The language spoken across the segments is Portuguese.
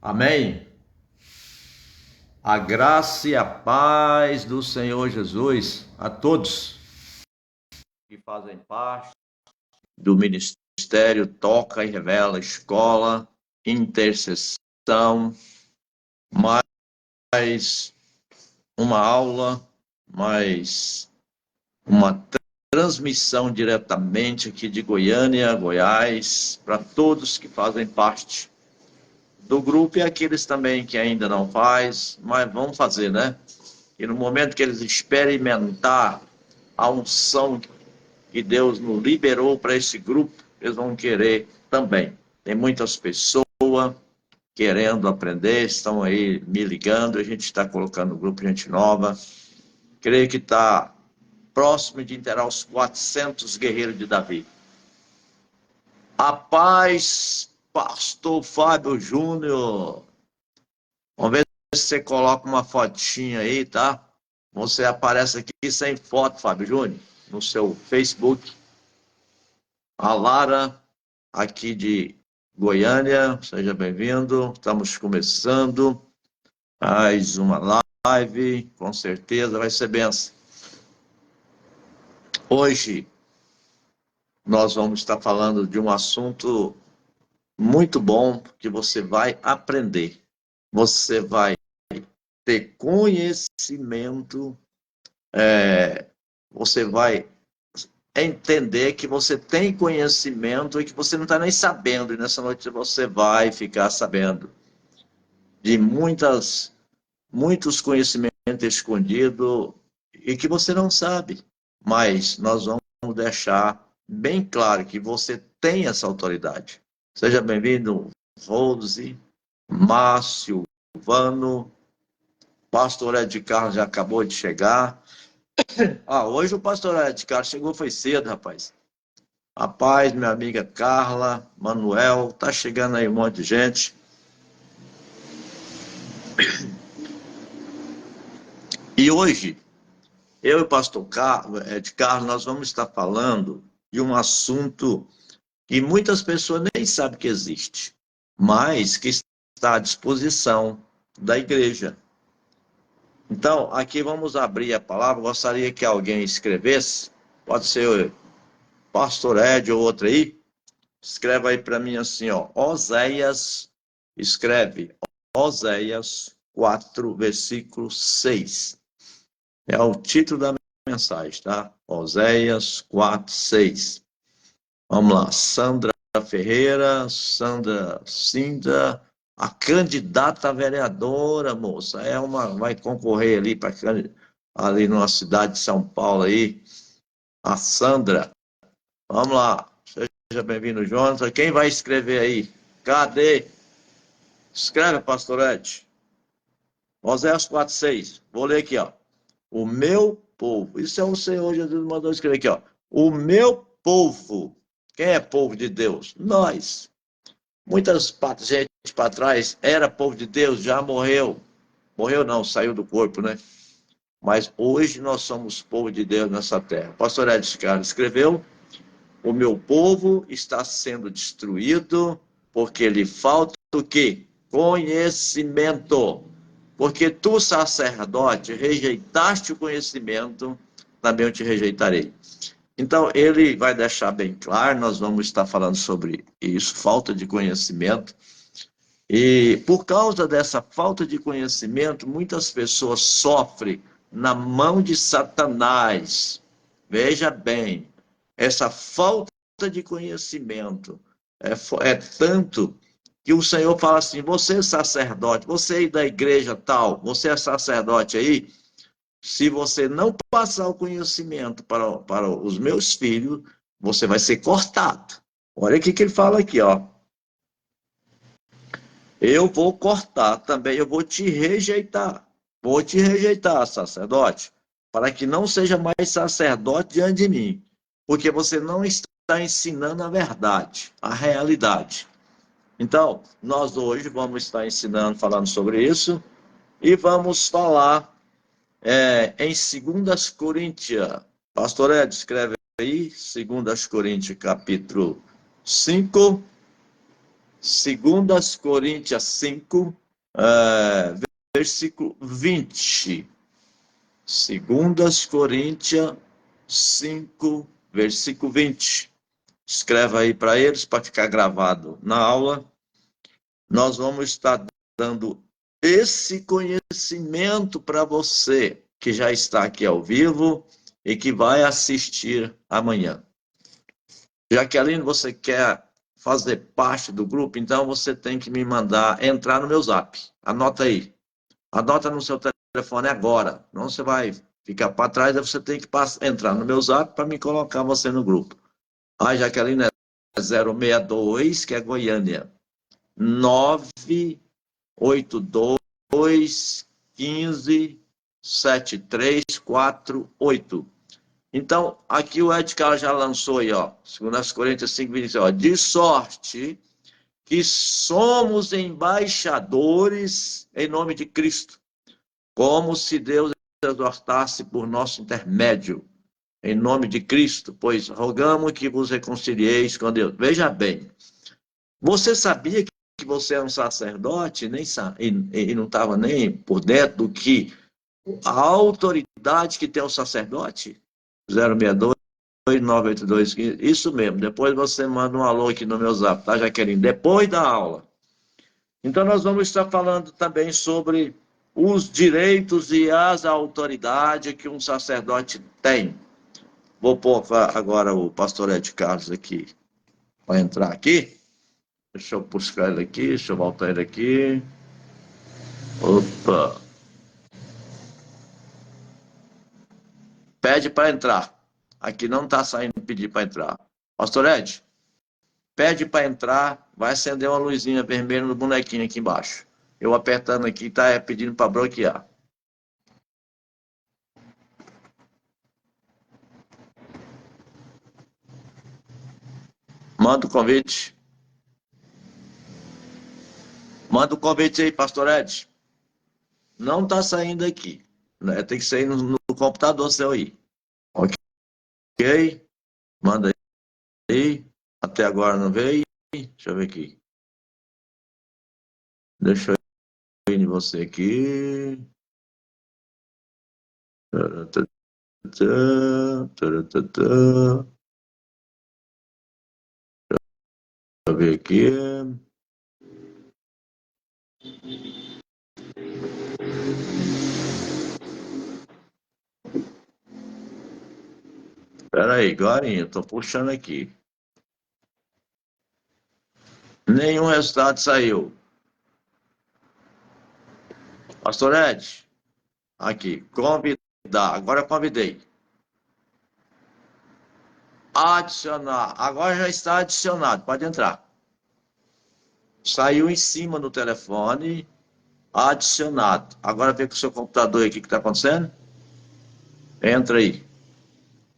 Amém? A graça e a paz do Senhor Jesus a todos que fazem parte do Ministério Toca e Revela Escola, Intercessão, mais uma aula, mais uma transmissão diretamente aqui de Goiânia, Goiás, para todos que fazem parte do grupo e aqueles também que ainda não faz, mas vão fazer, né? E no momento que eles experimentar a unção que Deus nos liberou para esse grupo, eles vão querer também. Tem muitas pessoas querendo aprender, estão aí me ligando, a gente está colocando no grupo gente nova. Creio que está próximo de inteirar os 400 guerreiros de Davi. A paz, pastor Fábio Júnior. Vamos ver se você coloca uma fotinha aí, tá? Você aparece aqui sem foto, Fábio Júnior, no seu Facebook. A Lara, aqui de Goiânia, seja bem-vindo. Estamos começando mais uma live, com certeza vai ser benção. Hoje nós vamos estar falando de um assunto muito bom que você vai aprender. Você vai ter conhecimento, você vai entender que você tem conhecimento e que você não está nem sabendo, e nessa noite você vai ficar sabendo de muitos conhecimentos escondidos e que você não sabe, mas nós vamos deixar bem claro que você tem essa autoridade. Seja bem-vindo, Rose, Márcio, Vano, pastor Ed Carlos já acabou de chegar. Hoje o pastor Ed Carlos chegou, foi cedo, rapaz. Rapaz, minha amiga Carla, Manuel, tá chegando aí um monte de gente. E hoje, eu e o pastor Ed Carlos, nós vamos estar falando de um assunto que muitas pessoas nem sabem que existe, mas que está à disposição da igreja. Então, aqui vamos abrir a palavra. Gostaria que alguém escrevesse, pode ser o pastor Ed ou outro aí. Escreve aí para mim assim, ó, Oséias, escreve Oséias 4, versículo 6. É o título da mensagem, tá? Oséias 4, 6. Vamos lá, Sandra Ferreira, Sandra Cinda, a candidata a vereadora, moça, vai concorrer ali para ali numa cidade de São Paulo aí, a Sandra. Vamos lá, seja bem-vindo, Jonathan. Quem vai escrever aí? Cadê? Escreve, pastorete. Oséias 4:6. Vou ler aqui, ó. O meu povo. Isso é o Senhor Jesus mandou escrever aqui, ó. O meu povo. Quem é povo de Deus? Nós. Muitas gente para trás era povo de Deus, já morreu. Morreu não, saiu do corpo, né? Mas hoje nós somos povo de Deus nessa terra. O pastor Edson Carlos escreveu: o meu povo está sendo destruído porque lhe falta o quê? Conhecimento. Porque tu, sacerdote, rejeitaste o conhecimento, também eu te rejeitarei. Então, ele vai deixar bem claro, nós vamos estar falando sobre isso, falta de conhecimento. E por causa dessa falta de conhecimento, muitas pessoas sofrem na mão de Satanás. Veja bem, essa falta de conhecimento é tanto que o Senhor fala assim: você é sacerdote, você é da igreja tal, você é sacerdote aí, se você não passar o conhecimento para os meus filhos, você vai ser cortado. Olha o que ele fala aqui, ó. Eu vou cortar também, eu vou te rejeitar. Vou te rejeitar, sacerdote, para que não seja mais sacerdote diante de mim, porque você não está ensinando a verdade, a realidade. Então, nós hoje vamos estar ensinando, falando sobre isso, e vamos falar em 2 Coríntios. Pastor Ed, escreve aí, 2 Coríntios, capítulo 5. 2 Coríntios 5, versículo 20. 2 Coríntios 5, versículo 20. Escreva aí para eles, para ficar gravado na aula. Nós vamos estar dando esse conhecimento para você que já está aqui ao vivo e que vai assistir amanhã. Jaqueline, você quer fazer parte do grupo? Então você tem que me mandar entrar no meu zap. Anota aí. Anota no seu telefone agora. Não você vai ficar para trás, você tem que entrar no meu zap para me colocar você no grupo. A Jaqueline é 062, que é Goiânia. 982 15 7348. Então, aqui o Ed Carlos já lançou aí, ó, 2 Coríntios 5, 26, ó, de sorte que somos embaixadores em nome de Cristo, como se Deus exortasse por nosso intermédio, em nome de Cristo, pois rogamos que vos reconcilieis com Deus. Veja bem, você sabia que você é um sacerdote e não estava nem por dentro do que a autoridade que tem o sacerdote? 062 982 15. Isso mesmo. Depois você manda um alô aqui no meu zap, tá, Jaqueline? Depois da aula. Então, nós vamos estar falando também sobre os direitos e as autoridades que um sacerdote tem. Vou pôr agora o pastor Ed Carlos aqui, para entrar aqui. Deixa eu buscar ele aqui, deixa eu voltar ele aqui. Opa! Pede para entrar. Aqui não está saindo pedir para entrar. Pastor Ed, pede para entrar, vai acender uma luzinha vermelha no bonequinho aqui embaixo. Eu apertando aqui, está pedindo para bloquear. Manda o convite. Manda o convite aí, pastor Ed. Não está saindo aqui. Né? Tem que sair no computador seu aí. Ok? Manda aí. Até agora não veio. Deixa eu ver aqui. Deixa eu ir em você aqui. Deixa eu ver aqui. Espera aí, Glorinha, eu tô puxando aqui. Nenhum resultado saiu. Pastor Ed, aqui, convidar. Agora eu convidei. Adicionar. Agora já está adicionado. Pode entrar. Saiu em cima do telefone. Adicionado. Agora vê com o seu computador aí o que está acontecendo. Entra aí.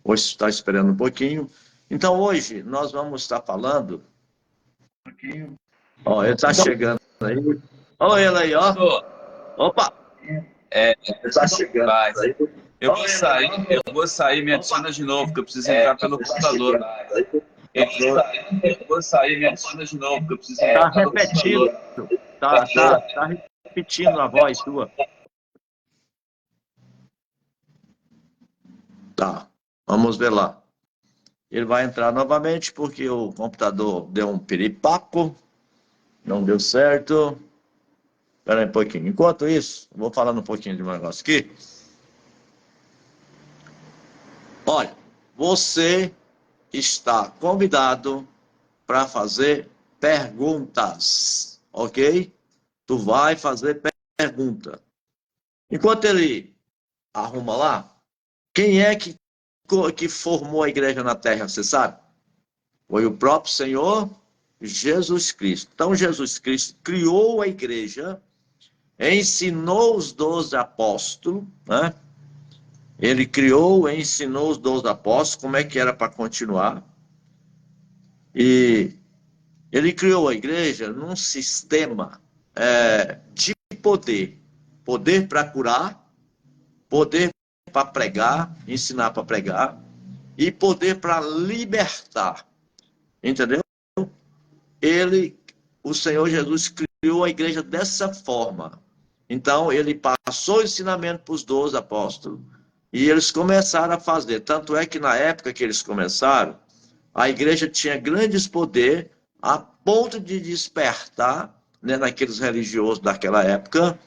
Hoje está esperando um pouquinho. Então hoje nós vamos estar falando. Ó, ele está chegando aí. Olha ele aí, ó. Opa! Ele está chegando aí. Eu vou sair, me adiciona de novo, que eu preciso entrar pelo computador. Eu vou sair, me adiciona de novo, que eu preciso entrar pelo computador. Tá repetindo a voz sua. Tá, vamos ver lá. Ele vai entrar novamente porque o computador deu um piripaco, não deu certo. Espera aí um pouquinho. Enquanto isso, vou falando um pouquinho de um negócio aqui. Olha, você está convidado para fazer perguntas, ok? Tu vai fazer pergunta. Enquanto ele arruma lá, quem é que formou a igreja na terra, você sabe? Foi o próprio Senhor Jesus Cristo. Então, Jesus Cristo criou a igreja, ensinou os 12 apóstolos, né? Ele criou, ensinou os 12 apóstolos como é que era para continuar. E ele criou a igreja num sistema de poder. Poder para curar, poder para pregar, ensinar para pregar, e poder para libertar. Entendeu? Ele o Senhor Jesus criou a igreja dessa forma. Então, ele passou o ensinamento para os 12 apóstolos e eles começaram a fazer. Tanto é que na época que eles começaram, a igreja tinha grandes poder a ponto de despertar, né, naqueles religiosos daquela época,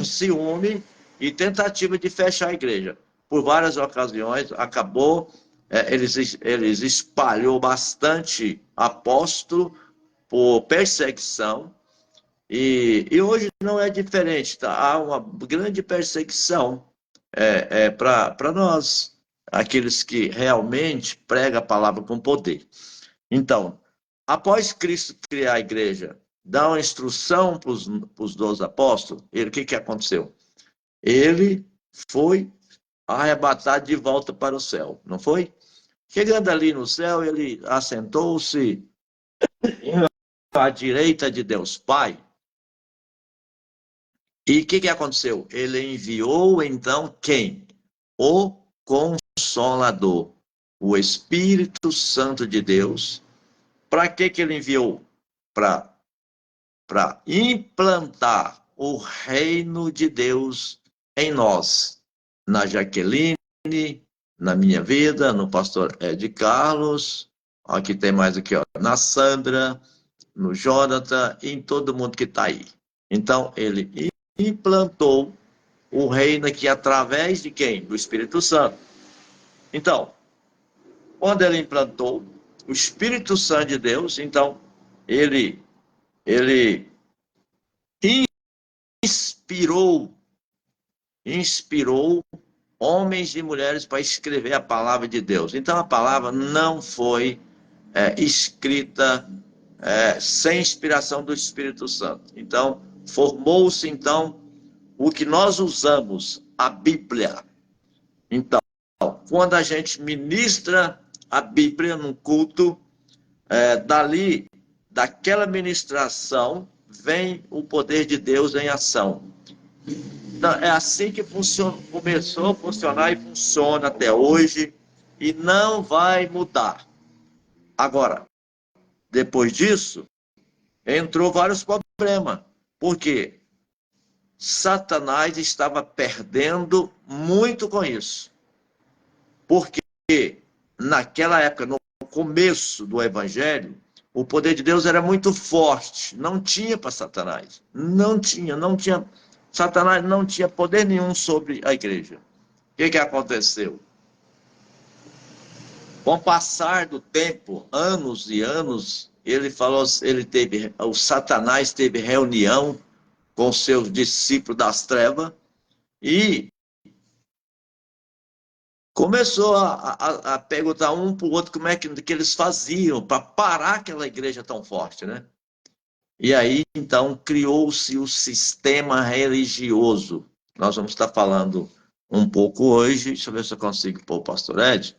ciúme e tentativa de fechar a igreja. Por várias ocasiões, acabou, eles espalhou bastante apóstolo por perseguição, e hoje não é diferente, tá? Há uma grande perseguição para nós, aqueles que realmente pregam a palavra com poder. Então, após Cristo criar a igreja, dar uma instrução para os 12 apóstolos, o que aconteceu? Ele foi arrebatado de volta para o céu, não foi? Chegando ali no céu, ele assentou-se à direita de Deus Pai. E o que aconteceu? Ele enviou, então, quem? O Consolador, o Espírito Santo de Deus. Para que ele enviou? Para implantar o reino de Deus em nós. Na Jaqueline, na minha vida, no pastor Ed Carlos, aqui tem mais aqui, ó, na Sandra, no Jonathan e em todo mundo que está aí. Então, ele implantou o reino aqui através de quem? Do Espírito Santo. Então, quando ele implantou o Espírito Santo de Deus, então, ele inspirou homens e mulheres para escrever a palavra de Deus. Então, a palavra não foi escrita sem inspiração do Espírito Santo. Então, formou-se, então, o que nós usamos, a Bíblia. Então, quando a gente ministra a Bíblia num culto, daquela ministração, vem o poder de Deus em ação. Então, é assim que começou a funcionar e funciona até hoje, e não vai mudar. Agora, depois disso, entrou vários problemas. Por quê? Satanás estava perdendo muito com isso. Porque naquela época, no começo do Evangelho, o poder de Deus era muito forte. Não tinha para Satanás. Não tinha. Satanás não tinha poder nenhum sobre a igreja. O que aconteceu? Com o passar do tempo, anos e anos, o Satanás teve reunião com seus discípulos das trevas e começou a perguntar um para o outro como é que eles faziam para parar aquela igreja tão forte, né? E aí, então, criou-se o sistema religioso. Nós vamos estar falando um pouco hoje, deixa eu ver se eu consigo pôr o pastor Ed.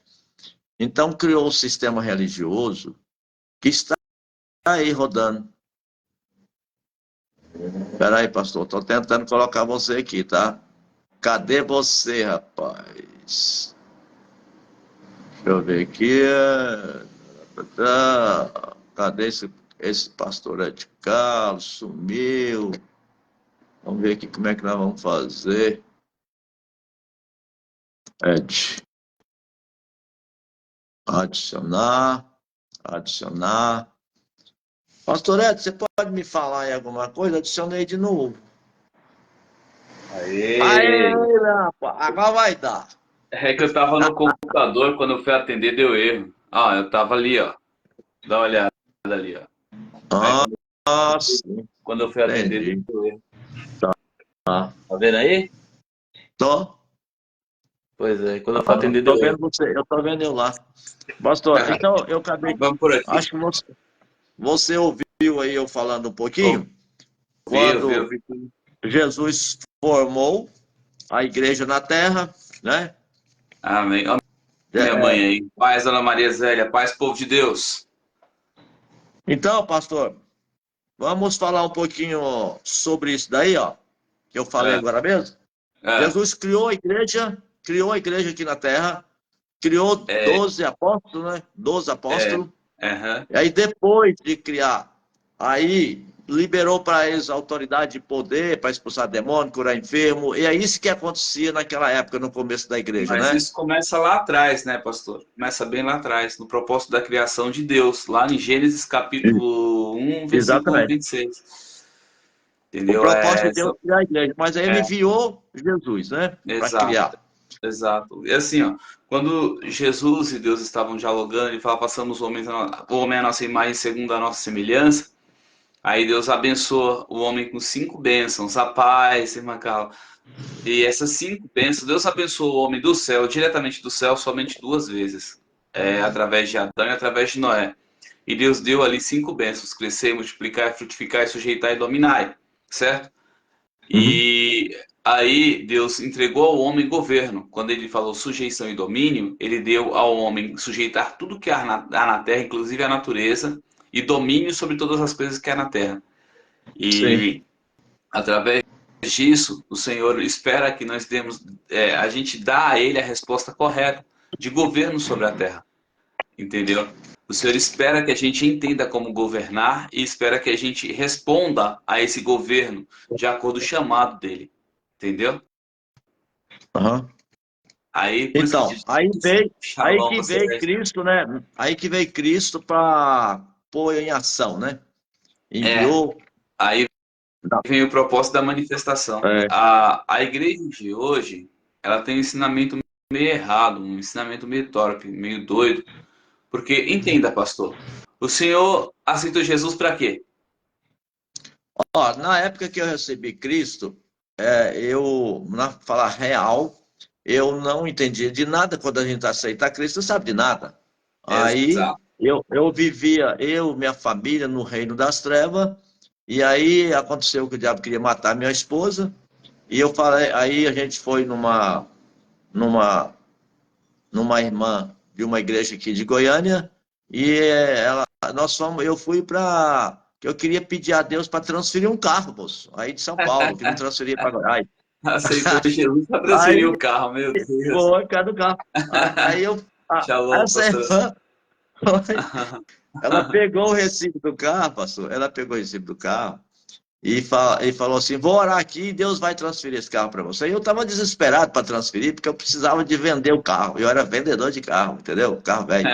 Então, criou o sistema religioso que está aí rodando. Espera aí, pastor, estou tentando colocar você aqui, tá? Cadê você, rapaz? Deixa eu ver aqui. Cadê esse pastor Ed Carlos? Sumiu. Vamos ver aqui como é que nós vamos fazer. Ed. Adicionar. Pastor Ed, você pode me falar aí alguma coisa? Adicionei de novo. Aê, rapaz, agora vai dar. É que eu tava no computador, quando eu fui atender deu erro. Ah, eu tava ali, ó. Dá uma olhada ali, ó. Aí, Sim. quando eu fui atender Entendi. deu erro. Tá. Tá vendo aí? Tô. Pois é, quando eu fui atender Tô deu vendo erro. você, eu tô vendo eu lá. Pastor, então eu acabei. Vamos por aqui. Acho que você ouviu aí eu falando um pouquinho? Eu Quando vi tudo. Jesus formou a igreja na terra, né? Amém. Ó, minha mãe aí. Paz, Ana Maria Zélia. Paz, povo de Deus. Então, pastor, vamos falar um pouquinho sobre isso daí, ó, que eu falei agora mesmo. Jesus criou a igreja aqui na terra, criou 12 apóstolos, né? 12 apóstolos. Uhum. E aí, depois de criar Aí liberou para eles autoridade e poder para expulsar demônio, curar enfermo, e é isso que acontecia naquela época, no começo da igreja, Mas né? isso começa lá atrás, né, pastor? Começa bem lá atrás, no propósito da criação de Deus, lá em Gênesis capítulo 1, versículo Exatamente. 26. O Entendeu? propósito de Deus é criar a igreja, mas aí ele enviou Jesus, né? Para Exato, criar. exato. E assim, ó, quando Jesus e Deus estavam dialogando, ele fala, passamos o homem à nossa imagem segundo a nossa semelhança. Aí Deus abençoa o homem com 5 bênçãos, a paz, irmã Carla. E essas 5 bênçãos, Deus abençoou o homem do céu, diretamente do céu, somente 2 vezes. Através de Adão e através de Noé. E Deus deu ali 5 bênçãos: crescer, multiplicar, frutificar, sujeitar e dominar. Certo? Uhum. E aí Deus entregou ao homem governo. Quando ele falou sujeição e domínio, ele deu ao homem sujeitar tudo que há na terra, inclusive a natureza, e domínio sobre todas as coisas que há na terra. Sim. E através disso, o Senhor espera que nós demos, a gente dá a Ele a resposta correta de governo sobre a terra, entendeu? O Senhor espera que a gente entenda como governar e espera que a gente responda a esse governo de acordo com o chamado dele, entendeu? Uhum. Aí, por isso que Então, diz, aí Shalom, que você veio Cristo, né? Aí que veio Cristo para pôr em ação, né? é, Enviou. aí vem o propósito da manifestação. É. A igreja de hoje, ela tem um ensinamento meio errado, um ensinamento meio torpe, meio doido. Porque, entenda, pastor, o senhor aceitou Jesus para quê? Ó, na época que eu recebi Cristo, na falar real, eu não entendia de nada quando a gente aceita Cristo, não sabe de nada. Aí Exato. eu vivia, minha família, no reino das trevas, e aí aconteceu que o diabo queria matar minha esposa, e eu falei, aí a gente foi numa, numa irmã de uma igreja aqui de Goiânia, e eu fui para, eu queria pedir a Deus para transferir um carro, moço, aí de São Paulo, que não transferia para Goiás. Aceitou Jesus para Aí transferir o carro, meu Deus. foi, cara do carro. Aí Shalom, essa pastor. irmã, ela pegou o recibo do carro, pastor, ela pegou o recibo do carro e falou assim: vou orar aqui e Deus vai transferir esse carro para você. E eu estava desesperado para transferir, porque eu precisava de vender o carro. Eu era vendedor de carro, entendeu? Carro velho.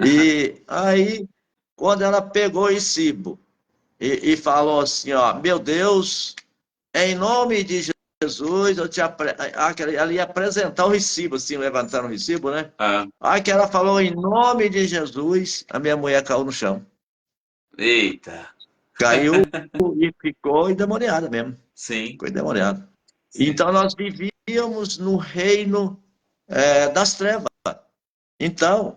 E aí, quando ela pegou o recibo e falou assim: ó, meu Deus, em nome de Jesus, ela ia apresentar o recibo, assim, levantando o recibo, né? Ah, Aí que ela falou, em nome de Jesus, a minha mulher caiu no chão. eita. Caiu e ficou endemoniada mesmo. Sim, Ficou endemoniada. sim. Então, nós vivíamos no reino das trevas. Então,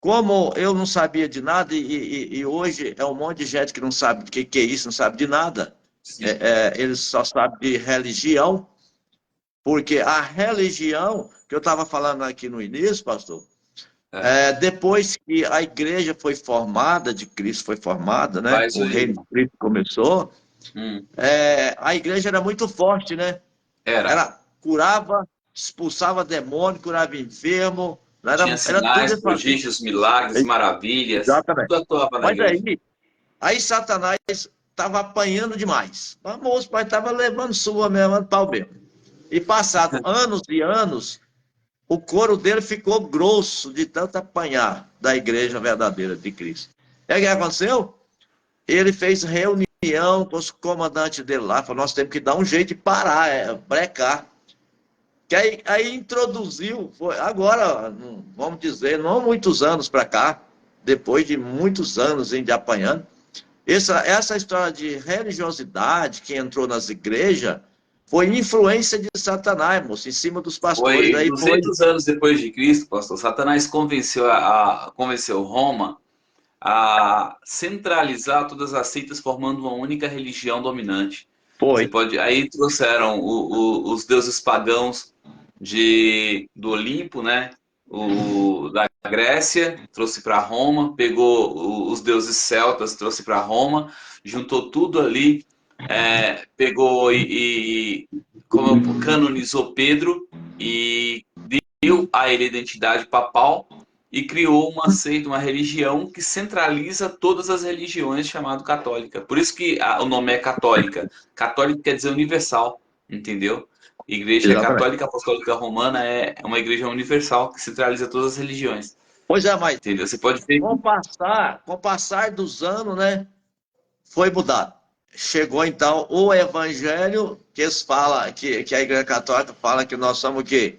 como eu não sabia de nada, e hoje é um monte de gente que não sabe o que é isso, não sabe de nada, Sim. eles só sabem de religião, porque a religião, que eu estava falando aqui no início, pastor, É. depois que a igreja foi formada, de Cristo foi formada, né? Faz O o reino de irmão. Cristo começou, Hum, a igreja era muito forte, né? era. Ela curava, expulsava demônio, curava enfermo, Tinha era tudo sinais, assim. prodígios, milagres, maravilhas. Exatamente. Tudo atuava na Mas igreja. aí Satanás estava apanhando demais. Famoso, mas estava levando sua mesmo, levando pau mesmo. E passado anos e anos, o couro dele ficou grosso de tanto apanhar da igreja verdadeira de Cristo. E aí o que aconteceu? Ele fez reunião com os comandantes dele lá, falou, nós temos que dar um jeito de parar, brecar. Que aí introduziu, foi agora, vamos dizer, não muitos anos para cá, depois de muitos anos de apanhando, essa história de religiosidade que entrou nas igrejas foi influência de Satanás, moço, em cima dos pastores. Foi Aí foi. 200 anos depois de Cristo, pastor. Satanás convenceu Roma a centralizar todas as seitas formando uma única religião dominante. Foi. Aí trouxeram os deuses pagãos do Olimpo, né? Da Grécia, trouxe para Roma, pegou os deuses celtas, trouxe para Roma, juntou tudo ali, pegou canonizou Pedro e deu a ele a identidade papal e criou uma seita, uma religião que centraliza todas as religiões, chamado católica. Por isso que o nome é católica. Católica quer dizer universal, entendeu? Igreja Exatamente. Católica Apostólica Romana é uma igreja universal que centraliza todas as religiões. Pois é, mas Entendeu? Você pode ver. com o passar dos anos, né, foi mudado. Chegou então o evangelho que eles falam, que a Igreja Católica fala que nós somos o quê?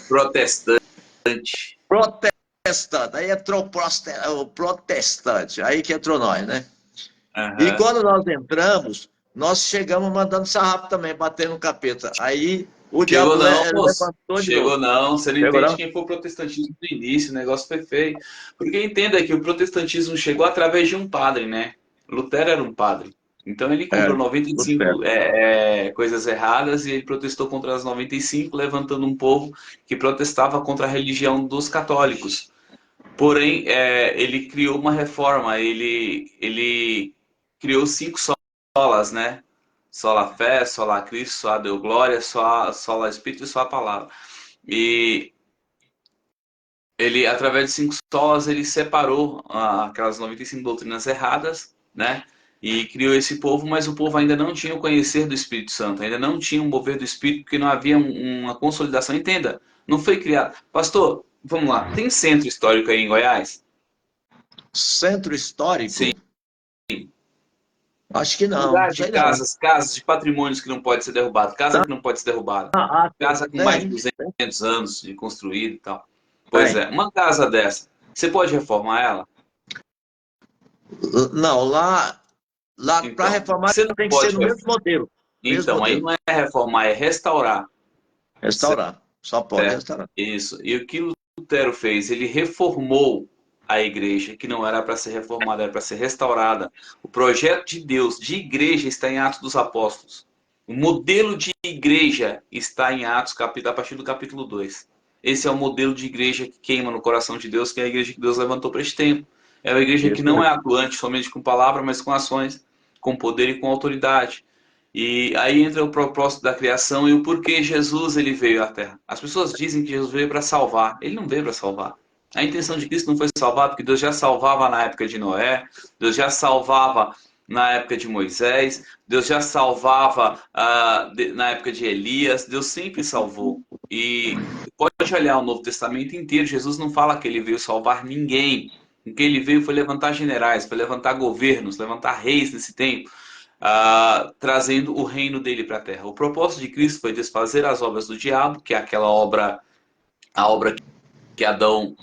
Protestante. Protestante. Aí entrou o protestante. Aí que entrou nós, né? E Uhum. quando nós entramos, nós chegamos mandando sarrafo também, batendo no capeta. Aí o diabo Chegou não, moço. levantou de Chegou novo. não. Você não Chegou entende não? quem foi o protestantismo do início. O negócio foi feio. Porque entenda que o protestantismo chegou através de um padre, né? Lutero era um padre. Então ele É, comprou 95 certo. coisas erradas e ele protestou contra as 95, levantando um povo que protestava contra a religião dos católicos. Porém, ele criou uma reforma. Ele criou 5 solas, né? Sola fé, sola Cristo, sola Deu glória, sola Espírito e só a palavra. E ele, através de 5 solas, ele separou aquelas 95 doutrinas erradas, né? E criou esse povo, mas o povo ainda não tinha o conhecer do Espírito Santo, ainda não tinha um mover do Espírito, porque não havia uma consolidação. Entenda, não foi criado. Pastor, vamos lá, tem centro histórico aí em Goiás? Centro Sim. histórico? Acho que não, Lugar de sei não. casas de patrimônios que não pode ser derrubado, casa que não pode ser derrubada, casa com mais de Tem, 200 anos de construído e tal. Pois tem. é, uma casa dessa, você pode reformar ela? Não, lá para Então, reformar você não tem que ser pode. no mesmo modelo. Mesmo Então, aí modelo. não é reformar, é restaurar. Restaurar. Só pode Certo? restaurar. Isso. E o que Lutero fez? Ele reformou a igreja, que não era para ser reformada, era para ser restaurada. O projeto de Deus de igreja está em Atos dos Apóstolos. O modelo de igreja está em Atos, a partir do capítulo 2. Esse é o modelo de igreja que queima no coração de Deus, que é a igreja que Deus levantou para este tempo. É uma igreja que Isso não é mesmo. atuante somente com palavra, mas com ações, com poder e com autoridade. E aí entra o propósito da criação e o porquê Jesus ele veio à Terra. As pessoas dizem que Jesus veio para salvar. Ele não veio para salvar. A intenção de Cristo não foi salvar, porque Deus já salvava na época de Noé, Deus já salvava na época de Moisés, Deus já salvava na época de Elias, Deus sempre salvou. E pode olhar o Novo Testamento inteiro, Jesus não fala que ele veio salvar ninguém. O que ele veio foi levantar generais, foi levantar governos, levantar reis nesse tempo trazendo o reino dele para a terra. O propósito de Cristo foi desfazer as obras do diabo, que é aquela obra, a obra que Adão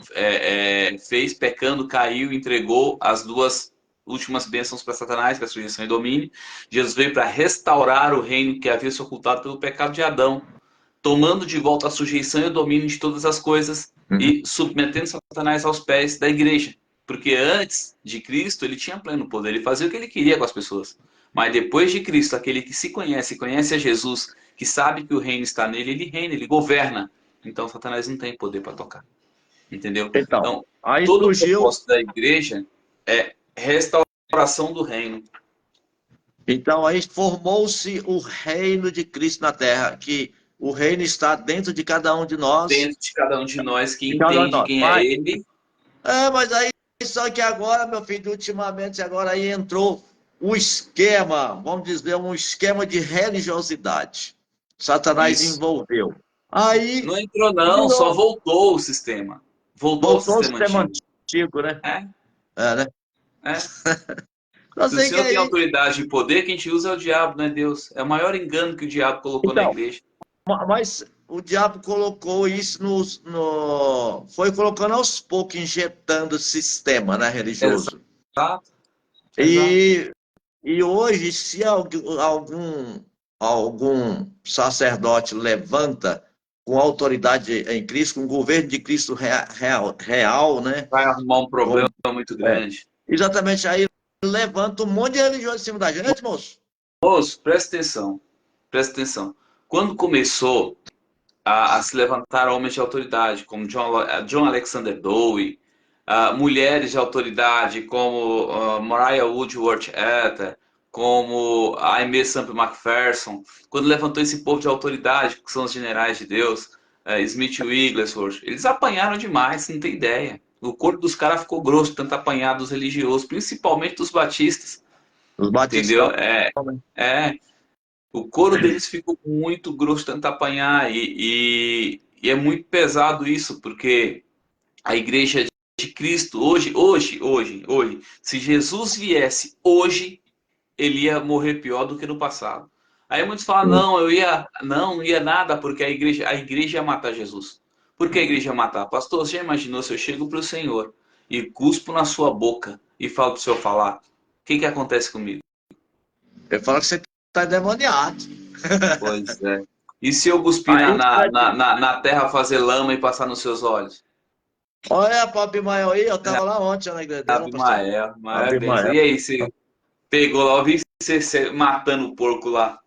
fez, pecando, caiu, entregou as duas últimas bênçãos para Satanás, para a sujeição e domínio. Jesus veio para restaurar o reino que havia se ocultado pelo pecado de Adão, tomando de volta a sujeição e o domínio de todas as coisas Uhum. e submetendo Satanás aos pés da igreja. Porque antes de Cristo, ele tinha pleno poder, ele fazia o que ele queria com as pessoas. Mas depois de Cristo, aquele que se conhece, conhece a Jesus, que sabe que o reino está nele, ele reina, ele governa. Então Satanás não tem poder para tocar. Entendeu? Então, Então, aí todo o surgiu. propósito da igreja é restauração do reino. Então, aí formou-se o reino de Cristo na terra, que o reino está dentro de cada um de nós. Dentro de cada um de nós que De cada um de entende nós. quem é Mas, ele. mas aí, só que agora, meu filho, ultimamente, agora aí entrou o esquema, vamos dizer, um esquema de religiosidade. Satanás Isso. envolveu. Aí, Não entrou, de não, só novo, voltou o sistema. Voltou ao voltou o sistema sistema antigo. antigo, né? É, É, né? é. Não Se o sei que Senhor tem aí. autoridade e poder, quem te usa é o diabo, não é Deus. É o maior engano que o diabo colocou na Então, igreja. mas o diabo colocou isso foi colocando aos poucos, injetando sistema, né, religioso. Exato, exato. E, e hoje, se algum sacerdote levanta com autoridade em Cristo, com o governo de Cristo real, né? Vai arrumar um Como, problema muito é, grande. exatamente, aí levanta um monte de religioso em cima da gente, moço. Moço, presta atenção. Presta atenção. Quando começou a se levantar homens de autoridade, como John Alexander Dowie, mulheres de autoridade, como Mariah Woodworth Etter, como Aimee Semple McPherson, quando levantou esse povo de autoridade, que são os generais de Deus, Smith Wigglesworth, eles apanharam demais, não tem ideia. o corpo dos caras ficou grosso, tanto apanhar dos religiosos, principalmente dos batistas, Os entendeu? batistão, É, o couro deles ficou muito grosso, tanto apanhar, e é muito pesado isso, porque a igreja de Cristo, hoje, se Jesus viesse hoje, ele ia morrer pior do que no passado. Aí muitos falam, não, não ia nada, porque a igreja ia matar Jesus. Por que a igreja ia matar? Pastor, você já imaginou se eu chego para o Senhor e cuspo na sua boca e falo para o Senhor falar? O que acontece comigo? ele fala que você está endemoniado. Pois é. E se eu cuspir Aí, na terra, fazer lama e passar nos seus olhos? olha para Abimael aí, eu estava lá ontem na igreja dela, pastor. Abimael é benção. Abimael. E aí, você pegou lá, eu vi você matando o porco lá.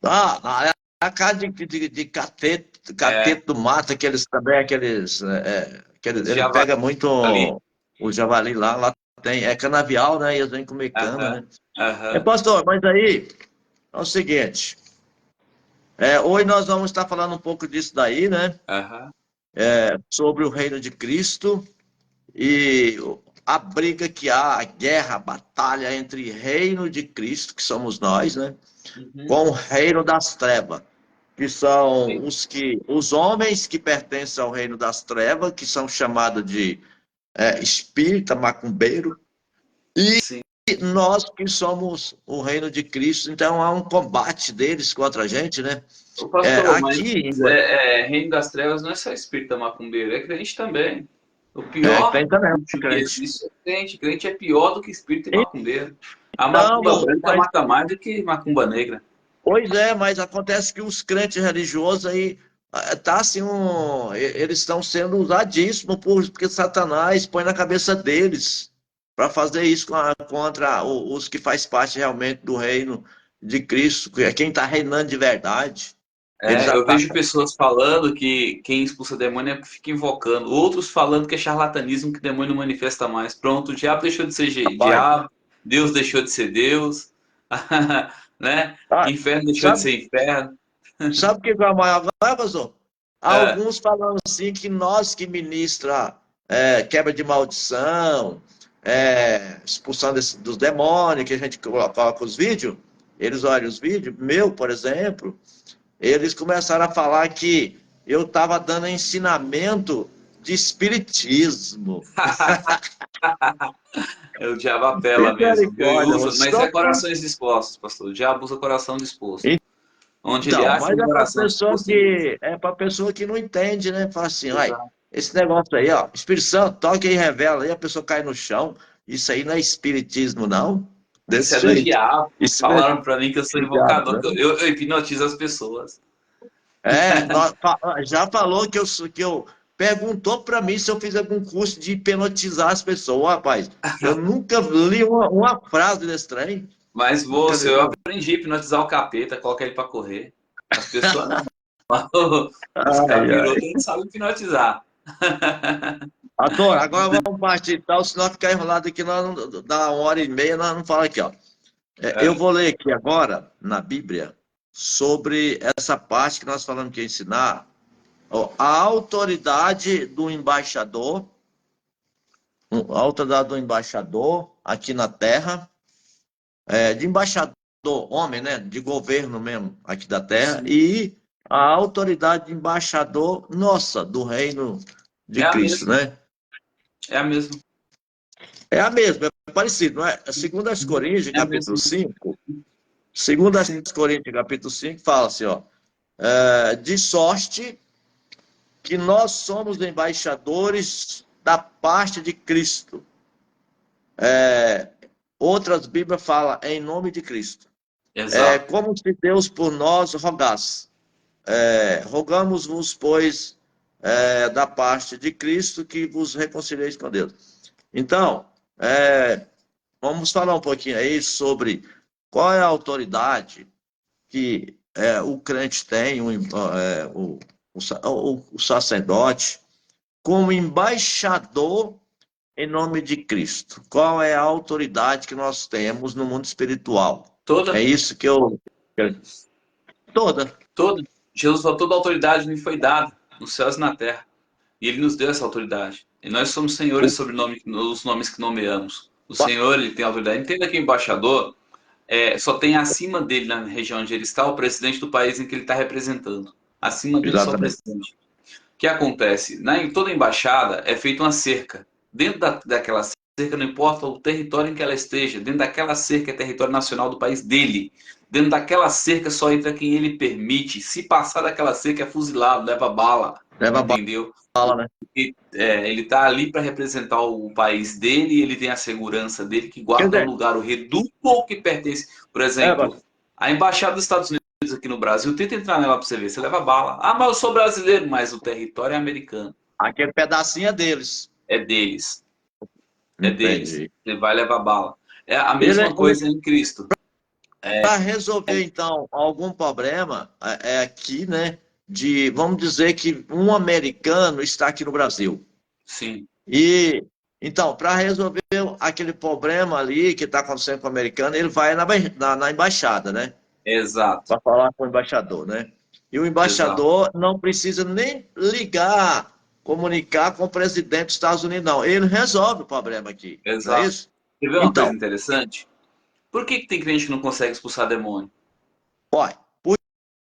Ah, a casa de cateto, É, cateto do mato, aqueles também, ele javali. pega muito o javali lá tem, é canavial, né? E eles vêm comer cana, Aham, né? aham, Pastor, mas aí é o seguinte, hoje nós vamos estar falando um pouco disso daí, né? aham. Sobre o reino de Cristo e a briga que há, a guerra, a batalha entre reino de Cristo, que somos nós, né? Uhum. Com o reino das trevas, que são Sim, os homens que pertencem ao reino das trevas, que são chamados de espírita, macumbeiro, e sim. nós que somos o reino de Cristo. Então há um combate deles contra a gente, né? Ô, pastor, mas Aqui, Reino das Trevas não é só espírita macumbeiro, é crente também. O pior tem também um útil que crente. existe é crente. Crente é pior do que espírita e macumbeiro. A Então, macumba branca mata mais do que macumba negra. pois é, mas acontece que os crentes religiosos aí tá assim eles estão sendo usadíssimos porque Satanás põe na cabeça deles para fazer isso contra os que faz parte realmente do reino de Cristo, que é quem está reinando de verdade. Eles Eu vejo atacam. pessoas falando que quem expulsa demônio é que fica invocando. Outros falando que é charlatanismo, que demônio não manifesta mais. Pronto, o diabo deixou de ser Rapaz, diabo, Deus deixou de ser Deus, né? ah, Inferno deixou de sabe, ser inferno. sabe o que é a maior glória, pastor? É, Alguns falando assim que nós que ministra quebra de maldição, expulsão dos demônios, que a gente coloca os vídeos, eles olham os vídeos, meu, por exemplo, eles começaram a falar que eu estava dando ensinamento de espiritismo. o diabo apela mesmo, viu? E Misericórdia, usa, mas só é corações dispostos, pastor. O diabo usa coração disposto. que Onde ele então, acha mas um coração disposto, ele usa. é para pessoa que não entende, né? Fala assim, ai, Exato. esse negócio aí, ó, Espírito Santo, toca e revela aí, a pessoa cai no chão. Isso aí não é espiritismo, não. Isso é Desse do jeito. diabo. Isso é Falaram pra mim que eu sou do diabo, invocador, que né? eu hipnotizo as pessoas. Já falou que eu perguntou para mim se eu fiz algum curso de hipnotizar as pessoas. Ô, rapaz, eu nunca li uma frase desse trem. Mas Nunca você, li. eu aprendi a hipnotizar o capeta, colocar ele pra correr. As pessoas não. Os Ai, ai. capirotos não sabem hipnotizar. Adoro, agora vamos partir, então, senão ficar enrolado aqui, nós não, dá 1 hora e meia, nós não falamos aqui, ó. Eu É, vou ler aqui agora, na Bíblia, sobre essa parte que nós falamos que ia ensinar, ó, a autoridade do embaixador aqui na terra, de embaixador, homem, né, de governo mesmo, aqui da terra, sim. e a autoridade de embaixador, nossa, do reino É de a Cristo, mesma. né? É a mesma. É a mesma, é parecido, não é? Segundo as Uhum. Coríntios, É a capítulo mesma. 5, segundo as Sim. Coríntios, capítulo 5, fala assim, ó, de sorte que nós somos embaixadores da parte de Cristo. Outras Bíblias falam em nome de Cristo. Exato. Como se Deus por nós rogasse. Rogamos-vos, pois, da parte de Cristo, que vos reconcilieis com Deus. Então, vamos falar um pouquinho aí sobre qual é a autoridade que o crente tem, o sacerdote, como embaixador em nome de Cristo. Qual é a autoridade que nós temos no mundo espiritual? É Toda, isso que eu. Toda. toda. Jesus falou, toda autoridade me foi dada, nos céus e na terra. E ele nos deu essa autoridade. E nós somos senhores sobre os nomes que nomeamos. O Senhor, ele tem autoridade. Entenda que o embaixador só tem acima dele, na região onde ele está, o presidente do país em que ele está representando. Acima dele, só o Exatamente. presidente. O que acontece? Em toda embaixada é feita uma cerca. Dentro daquela cerca, não importa o território em que ela esteja, dentro daquela cerca é território nacional do país dele. Dentro daquela cerca só entra quem ele permite. Se passar daquela cerca é fuzilado, leva bala. Leva Entendeu? bala, né? Ele está ali para representar o país dele, e ele tem a segurança dele, que Quer guarda o dizer, lugar, o reduto que pertence. Por exemplo, pastor, a embaixada dos Estados Unidos aqui no Brasil, tenta entrar nela para você ver, você leva bala. Ah, mas eu sou brasileiro, mas o território é americano. aquele pedacinho é deles. É deles. É deles. Entendi. Você vai levar bala. É a Ele, mesma coisa em Cristo. para resolver, então, algum problema aqui, né? Vamos dizer que um americano está aqui no Brasil. Sim, E, então, para resolver aquele problema ali que está acontecendo com o americano, ele vai na embaixada, né? exato. Para falar com o embaixador, né? E o Exato. embaixador não precisa nem ligar, comunicar com o presidente dos Estados Unidos, não. Ele resolve o problema aqui, não é Exato. isso? Quer ver uma coisa Então, interessante? Por que tem crente que não consegue expulsar demônio? olha,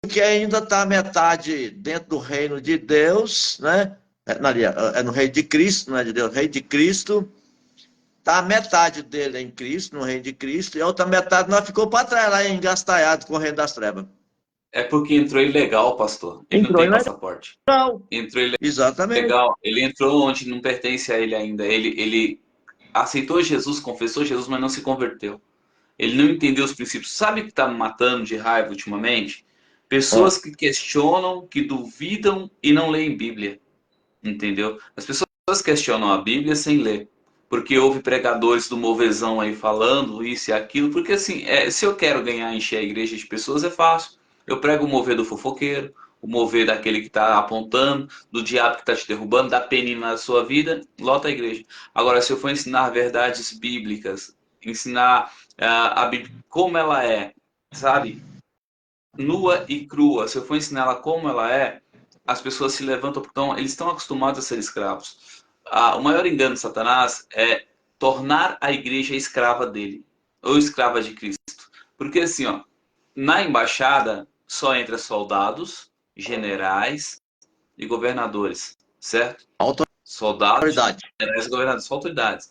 porque ainda está metade dentro do reino de Deus, né? É no reino de Cristo, não é de Deus, reino de Cristo. Está metade dele em Cristo, no reino de Cristo, e a outra metade nós ficou para trás, lá engastalhado com o reino das trevas. É porque entrou ilegal, pastor. Ele não Entrou tem ilegal. passaporte. Entrou Exatamente. ilegal. Ele entrou onde não pertence a ele ainda. Ele aceitou Jesus, confessou Jesus, mas não se converteu. Ele não entendeu os princípios. Sabe o que está me matando de raiva ultimamente? Ó, Pessoas que questionam, que duvidam e não leem Bíblia. Entendeu? As pessoas questionam a Bíblia sem ler. Porque houve pregadores do Movezão aí falando isso e aquilo. Porque assim, se eu quero ganhar, encher a igreja de pessoas, é fácil. Eu prego o mover do fofoqueiro, o mover daquele que está apontando, do diabo que está te derrubando, da penina na sua vida, lota a igreja. Agora, se eu for ensinar verdades bíblicas, ensinar a Bíblia como ela é, sabe? Nua e crua, se eu for ensinar ela como ela é, as pessoas se levantam porque eles estão acostumados a ser escravos. O maior engano de Satanás é tornar a igreja escrava dele, ou escrava de Cristo. Porque assim, ó, na embaixada só entra soldados, generais e governadores, certo? Soldados, autoridade. generais e governadores, só autoridades.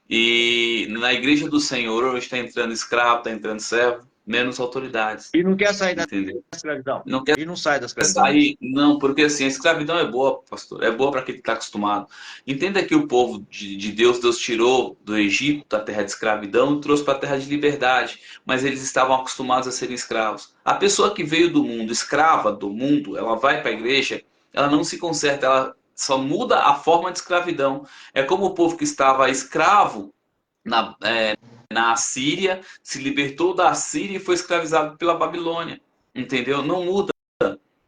E na igreja do Senhor hoje está entrando escravo, está entrando servo, menos autoridades, E não quer sair da entendeu? escravidão. Não quer E não sai da escravidão, não. sair, não, porque assim, a escravidão é boa, pastor, é boa para quem está acostumado. Entenda que o povo de Deus, Deus tirou do Egito, da terra de escravidão, e trouxe para a terra de liberdade, mas eles estavam acostumados a serem escravos. A pessoa que veio do mundo, escrava do mundo, ela vai para a igreja, ela não se conserta, ela só muda a forma de escravidão. É como o povo que estava escravo na Assíria, se libertou da Assíria e foi escravizado pela Babilônia. Entendeu? Não muda.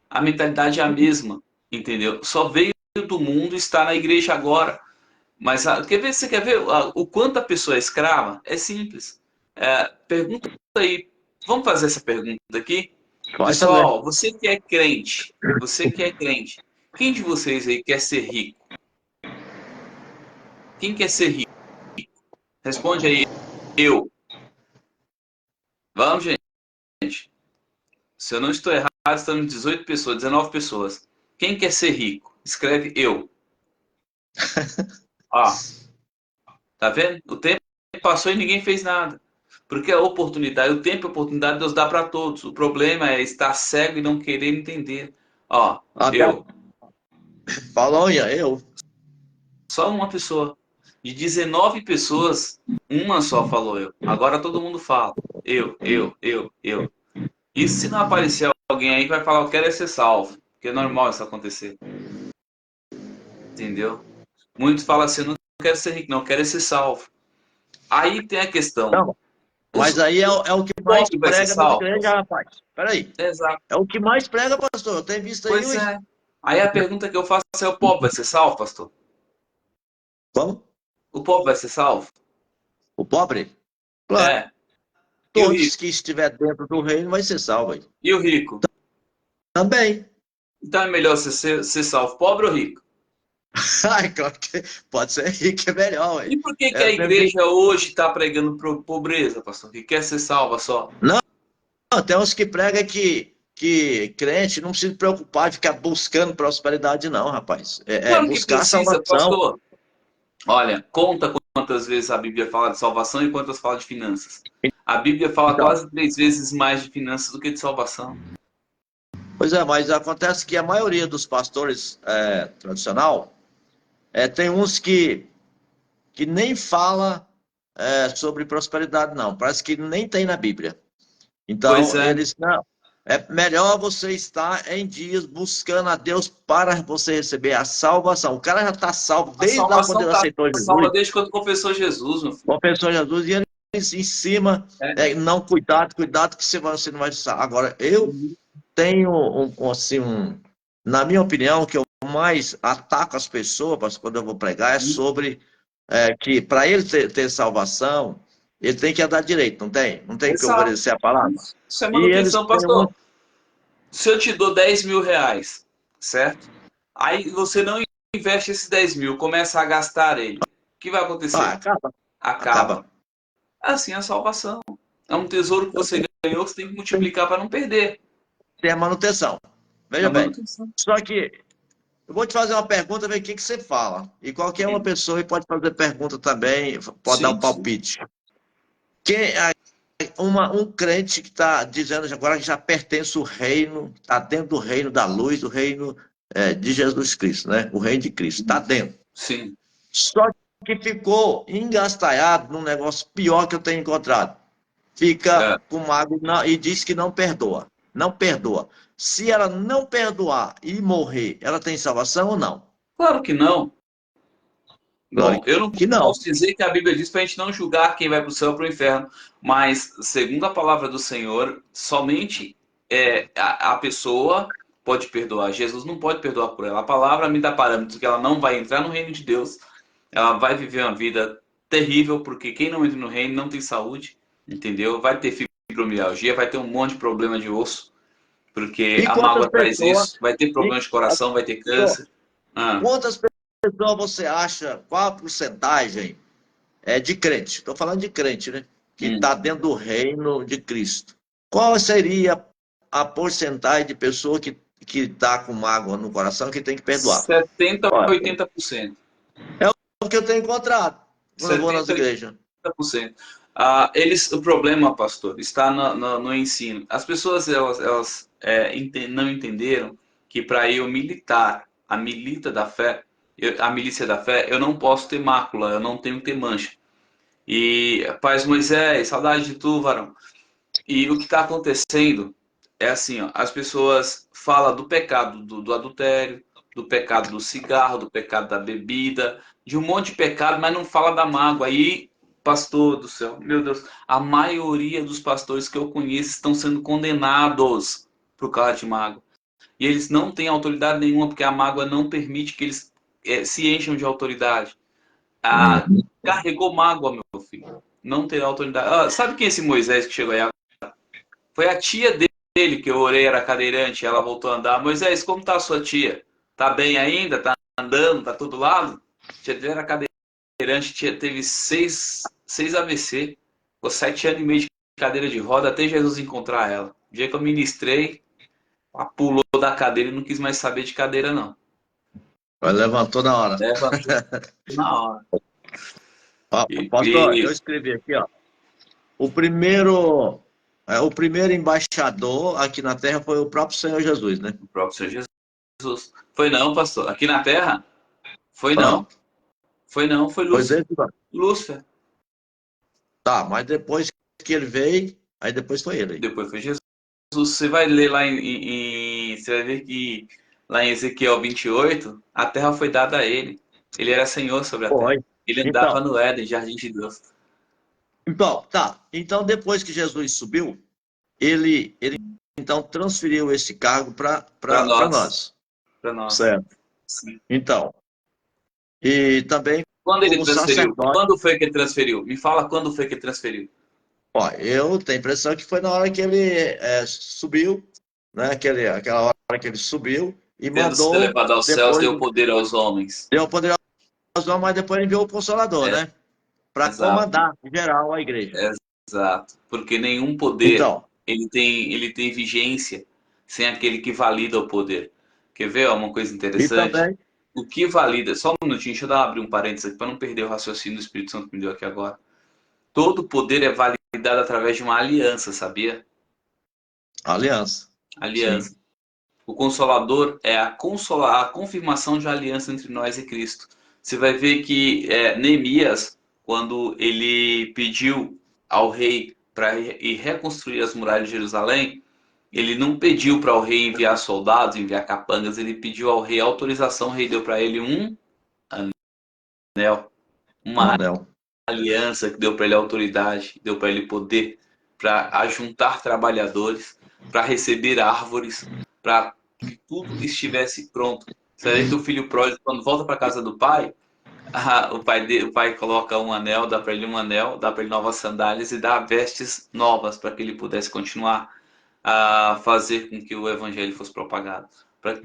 A mentalidade é a mesma. Entendeu? Só veio do mundo e está na igreja agora. Mas você quer ver o quanto a pessoa é escrava? É simples. Pergunta aí. Vamos fazer essa pergunta aqui? Pode fazer. Pessoal, você que é crente, quem de vocês aí quer ser rico? Quem quer ser rico? Responde aí. Eu. Vamos, gente. Se eu não estou errado, estamos 18 pessoas, 19 pessoas. Quem quer ser rico? Escreve eu. Ó, tá vendo? O tempo passou e ninguém fez nada. Porque a oportunidade, o tempo e a oportunidade Deus dá para todos. O problema é estar cego e não querer entender. Ó, Até eu. falou, eu. Só uma pessoa. De 19 pessoas, uma só falou eu. Agora todo mundo fala. Eu. Isso se não aparecer alguém aí que vai falar, eu quero é ser salvo. Porque é normal isso acontecer. Entendeu? Muitos falam assim, eu não quero ser rico, não, eu quero é ser salvo. Aí tem a questão. Não, Os, mas aí é o que o mais pobre vai ser prega nas salvo? igrejas, rapaz. Peraí. Exato. É o que mais prega, pastor. Eu tenho visto aí, Pois ui. é. Aí a pergunta que eu faço é, o pobre vai ser salvo, pastor? Como? O pobre vai ser salvo? O pobre? Claro. É. E o Todos rico? que estiver dentro do reino vai ser salvo aí. E o rico? Também. Então é melhor ser salvo pobre ou rico? Ai, claro que pode ser rico, é melhor, ué. E por que que É, a sempre... igreja hoje está pregando pobreza, pastor? Que quer ser salva só? Não, tem uns que pregam que crente não precisa se preocupar de ficar buscando prosperidade, não, rapaz. É Claro que buscar a precisa, salvação. pastor. Olha, conta quantas vezes a Bíblia fala de salvação e quantas fala de finanças. A Bíblia fala Então, quase 3 vezes mais de finanças do que de salvação. pois é, mas acontece que a maioria dos pastores tradicional tem uns que nem fala sobre prosperidade, não. Parece que nem tem na Bíblia. Pois Então, é, eles, não. É melhor você estar em dias buscando a Deus para você receber a salvação. O cara já está salvo a desde lá quando salvação ele está aceitou Jesus, salva desde quando confessou Jesus, meu filho. confessou Jesus, e ele em cima, É. não, cuidado que você não vai salvar. Agora, eu Uhum. tenho, assim, na minha opinião, que eu mais ataco as pessoas quando eu vou pregar é sobre que para ele ter salvação, ele tem que andar direito, não tem? Não tem que Exato. obedecer a palavra. Isso é E eles manutenção, têm um. pastor. Se eu te dou 10 mil reais, certo? Aí você não investe esses 10 mil, começa a gastar ele. O que vai Ah, acontecer? acaba, Acaba. acaba. Assim é a salvação. É um tesouro que você ganhou, que você tem que Tem, multiplicar para não perder. tem a manutenção. É Veja bem. manutenção. Só que eu vou te fazer uma pergunta, ver o que que você fala. E qualquer uma Sim, pessoa pode fazer pergunta também, pode dar um sim, sim. palpite. Quem, um crente que está dizendo agora que já pertence ao reino, está dentro do reino da luz, do reino de Jesus Cristo, né? O reino de Cristo, está dentro. Sim. Só que ficou engastalhado num negócio pior que eu tenho encontrado. Fica É. com mágoa e diz que não perdoa. Não perdoa. Se ela não perdoar e morrer, ela tem salvação ou não? Claro que não. Claro Bom, eu não que não. posso dizer que a Bíblia diz para a gente não julgar quem vai para o céu ou para o inferno, mas, segundo a palavra do Senhor, somente a pessoa pode perdoar. Jesus não pode perdoar por ela. A palavra me dá parâmetros que ela não vai entrar no reino de Deus, ela vai viver uma vida terrível, porque quem não entra no reino não tem saúde, entendeu? Vai ter fibromialgia, vai ter um monte de problema de osso, porque E a quantas mágoa traz pessoas, isso, vai ter e problema de coração, vai ter câncer. Ah, quantas pessoas você acha, qual a porcentagem de crente? Estou falando de crente, né? Que hum. está dentro do reino de Cristo. Qual seria a porcentagem de pessoa que está com mágoa no coração que tem que perdoar? 70 a Olha, 80%. é o que eu tenho encontrado quando eu vou nas 70 a igrejas. 80%. O problema, pastor, está no ensino. As pessoas elas não entenderam que para eu militar a milita da fé, a milícia da fé, eu não posso ter mácula, eu não tenho que ter mancha. E, Paz Moisés, saudade de tu, varão. E o que está acontecendo é assim, ó, as pessoas falam do pecado do adultério, do pecado do cigarro, do pecado da bebida, de um monte de pecado, mas não fala da mágoa. Aí, pastor do céu, meu Deus, a maioria dos pastores que eu conheço estão sendo condenados por causa de mágoa. E eles não têm autoridade nenhuma, porque a mágoa não permite que eles se encham de autoridade. Ah, Hum. carregou mágoa, meu filho. Não terá autoridade. Ah, sabe quem é esse Moisés que chegou aí? Foi a tia dele que eu orei, era cadeirante, ela voltou a andar. Moisés, como tá a sua tia? Tá bem ainda? Tá andando? Tá todo lado? A tia dele era cadeirante, teve seis AVC, ficou 7 anos e meio de cadeira de roda até Jesus encontrar ela. O dia que eu ministrei, ela pulou da cadeira e não quis mais saber de cadeira, não. Levantou na hora. Levantou na hora. Ó, E, pastor, eu e escrevi aqui, ó. O primeiro embaixador aqui na Terra foi o próprio Senhor Jesus, né? o próprio Senhor Jesus. Foi não, pastor. Aqui na Terra? Foi Ah, não. Foi não, foi pois é, Lúcifer. Lúcifer. tá, mas depois que ele veio, aí depois foi ele. Depois foi Jesus. Você vai ler lá você vai ver que lá em Ezequiel 28, a terra foi dada a ele. Ele era senhor sobre a terra. Foi. Ele Então, andava no Éden, jardim de Deus. tá. Então, depois que Jesus subiu, ele então transferiu esse cargo Para para nós. nós. Para nós. Certo. Sim. Então, e também Quando ele como transferiu? sacerdote. Quando foi que ele transferiu? Me fala quando foi que ele transferiu. Ó, eu tenho a impressão que foi na hora que ele subiu, né? Aquela hora que ele subiu, e Tendo sido mandou, elevado aos céus, depois, deu poder aos homens. deu poder aos homens, mas depois enviou o Consolador, É, né? Para exato, comandar, em geral, a igreja. exato. Porque nenhum poder Então, ele tem vigência sem aquele que valida o poder. Quer ver ó, uma coisa e interessante? também, O que valida, só um minutinho, deixa eu abrir um parênteses aqui para não perder o raciocínio do Espírito Santo que me deu aqui agora. Todo poder é validado através de uma aliança, sabia? a aliança. Sim. Aliança. O Consolador é a confirmação de uma aliança entre nós e Cristo. Você vai ver que Neemias, quando ele pediu ao rei para ir reconstruir as muralhas de Jerusalém, ele não pediu para o rei enviar soldados, enviar capangas, ele pediu ao rei autorização, o rei deu para ele um anel, Um uma anel. aliança que deu para ele autoridade, deu para ele poder para ajuntar trabalhadores, para receber árvores, para que tudo estivesse pronto. Você vê que o filho pródigo, quando volta para a casa do pai, o pai coloca um anel, dá para ele um anel, dá para ele novas sandálias e dá vestes novas para que ele pudesse continuar a fazer com que o evangelho fosse propagado.